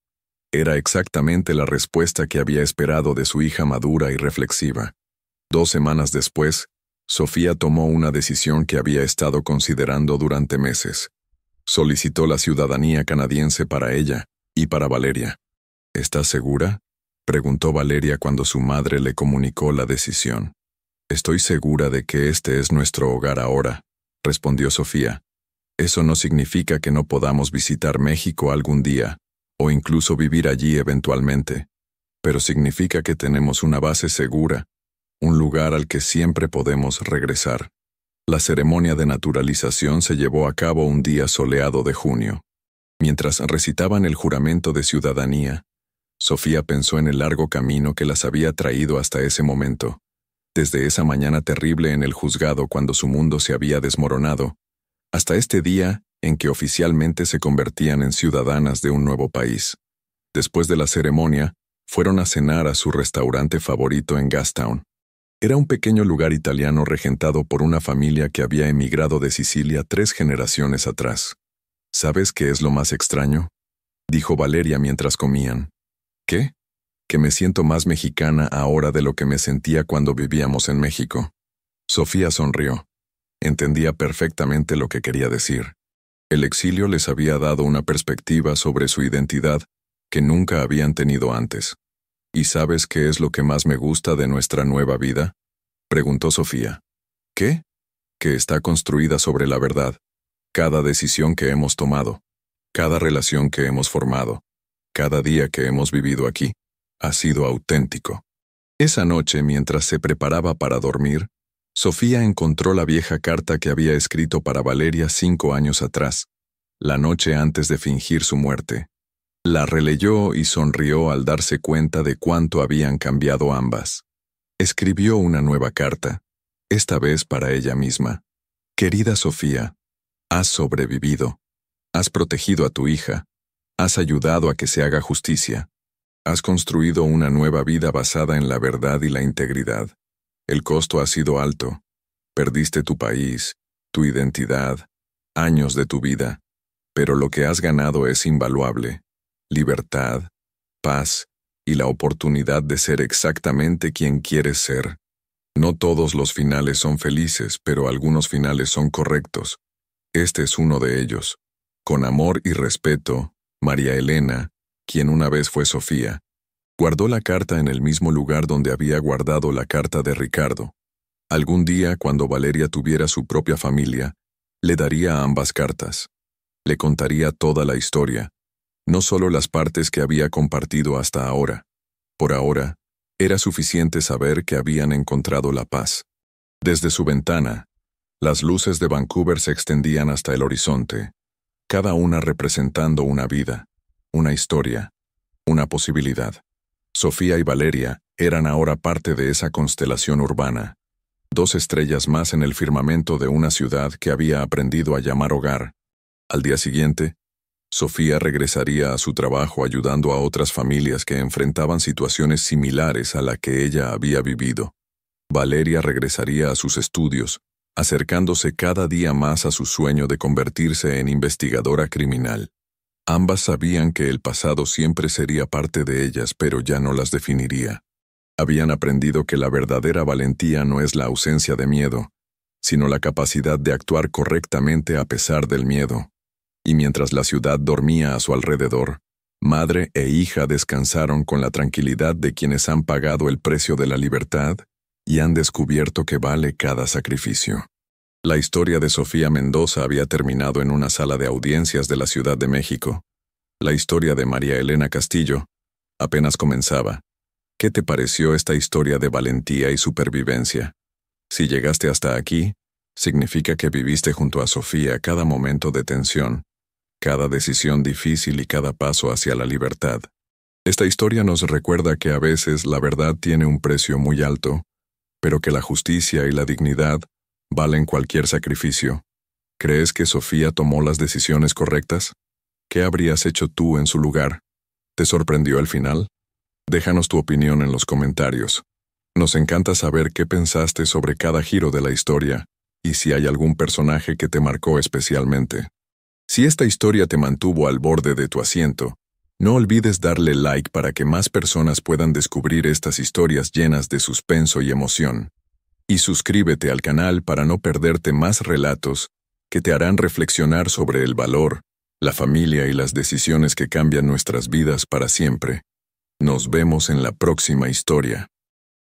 Era exactamente la respuesta que había esperado de su hija madura y reflexiva. 2 semanas después, Sofía tomó una decisión que había estado considerando durante meses. Solicitó la ciudadanía canadiense para ella y para Valeria. ¿Estás segura?, preguntó Valeria cuando su madre le comunicó la decisión. Estoy segura de que este es nuestro hogar ahora, respondió Sofía. Eso no significa que no podamos visitar México algún día, o incluso vivir allí eventualmente, pero significa que tenemos una base segura, un lugar al que siempre podemos regresar. La ceremonia de naturalización se llevó a cabo un día soleado de junio. Mientras recitaban el juramento de ciudadanía, Sofía pensó en el largo camino que las había traído hasta ese momento, desde esa mañana terrible en el juzgado cuando su mundo se había desmoronado, hasta este día en que oficialmente se convertían en ciudadanas de un nuevo país. Después de la ceremonia, fueron a cenar a su restaurante favorito en Gastown. Era un pequeño lugar italiano regentado por una familia que había emigrado de Sicilia 3 generaciones atrás. ¿Sabes qué es lo más extraño?, dijo Valeria mientras comían. ¿Qué? Que me siento más mexicana ahora de lo que me sentía cuando vivíamos en México. Sofía sonrió. Entendía perfectamente lo que quería decir. El exilio les había dado una perspectiva sobre su identidad que nunca habían tenido antes. ¿Y sabes qué es lo que más me gusta de nuestra nueva vida?, preguntó Sofía. ¿Qué? Que está construida sobre la verdad. Cada decisión que hemos tomado, cada relación que hemos formado, cada día que hemos vivido aquí, ha sido auténtico. Esa noche, mientras se preparaba para dormir, Sofía encontró la vieja carta que había escrito para Valeria 5 años atrás, la noche antes de fingir su muerte. La releyó y sonrió al darse cuenta de cuánto habían cambiado ambas. Escribió una nueva carta, esta vez para ella misma. Querida Sofía, has sobrevivido. Has protegido a tu hija. Has ayudado a que se haga justicia. Has construido una nueva vida basada en la verdad y la integridad. El costo ha sido alto. Perdiste tu país, tu identidad, años de tu vida, pero lo que has ganado es invaluable. Libertad, paz y la oportunidad de ser exactamente quien quieres ser. No todos los finales son felices, pero algunos finales son correctos. Este es uno de ellos. Con amor y respeto, María Elena, quien una vez fue Sofía, guardó la carta en el mismo lugar donde había guardado la carta de Ricardo. Algún día, cuando Valeria tuviera su propia familia, le daría ambas cartas. Le contaría toda la historia, no solo las partes que había compartido hasta ahora. Por ahora, era suficiente saber que habían encontrado la paz. Desde su ventana, las luces de Vancouver se extendían hasta el horizonte, cada una representando una vida, una historia, una posibilidad. Sofía y Valeria eran ahora parte de esa constelación urbana, 2 estrellas más en el firmamento de una ciudad que había aprendido a llamar hogar. Al día siguiente, Sofía regresaría a su trabajo ayudando a otras familias que enfrentaban situaciones similares a la que ella había vivido. Valeria regresaría a sus estudios, acercándose cada día más a su sueño de convertirse en investigadora criminal. Ambas sabían que el pasado siempre sería parte de ellas, pero ya no las definiría. Habían aprendido que la verdadera valentía no es la ausencia de miedo, sino la capacidad de actuar correctamente a pesar del miedo. Y mientras la ciudad dormía a su alrededor, madre e hija descansaron con la tranquilidad de quienes han pagado el precio de la libertad y han descubierto que vale cada sacrificio. La historia de Sofía Mendoza había terminado en una sala de audiencias de la Ciudad de México. La historia de María Elena Castillo apenas comenzaba. ¿Qué te pareció esta historia de valentía y supervivencia? Si llegaste hasta aquí, significa que viviste junto a Sofía cada momento de tensión, cada decisión difícil y cada paso hacia la libertad. Esta historia nos recuerda que a veces la verdad tiene un precio muy alto, pero que la justicia y la dignidad valen cualquier sacrificio. ¿Crees que Sofía tomó las decisiones correctas? ¿Qué habrías hecho tú en su lugar? ¿Te sorprendió el final? Déjanos tu opinión en los comentarios. Nos encanta saber qué pensaste sobre cada giro de la historia y si hay algún personaje que te marcó especialmente. Si esta historia te mantuvo al borde de tu asiento, no olvides darle like para que más personas puedan descubrir estas historias llenas de suspenso y emoción. Y suscríbete al canal para no perderte más relatos que te harán reflexionar sobre el valor, la familia y las decisiones que cambian nuestras vidas para siempre. Nos vemos en la próxima historia.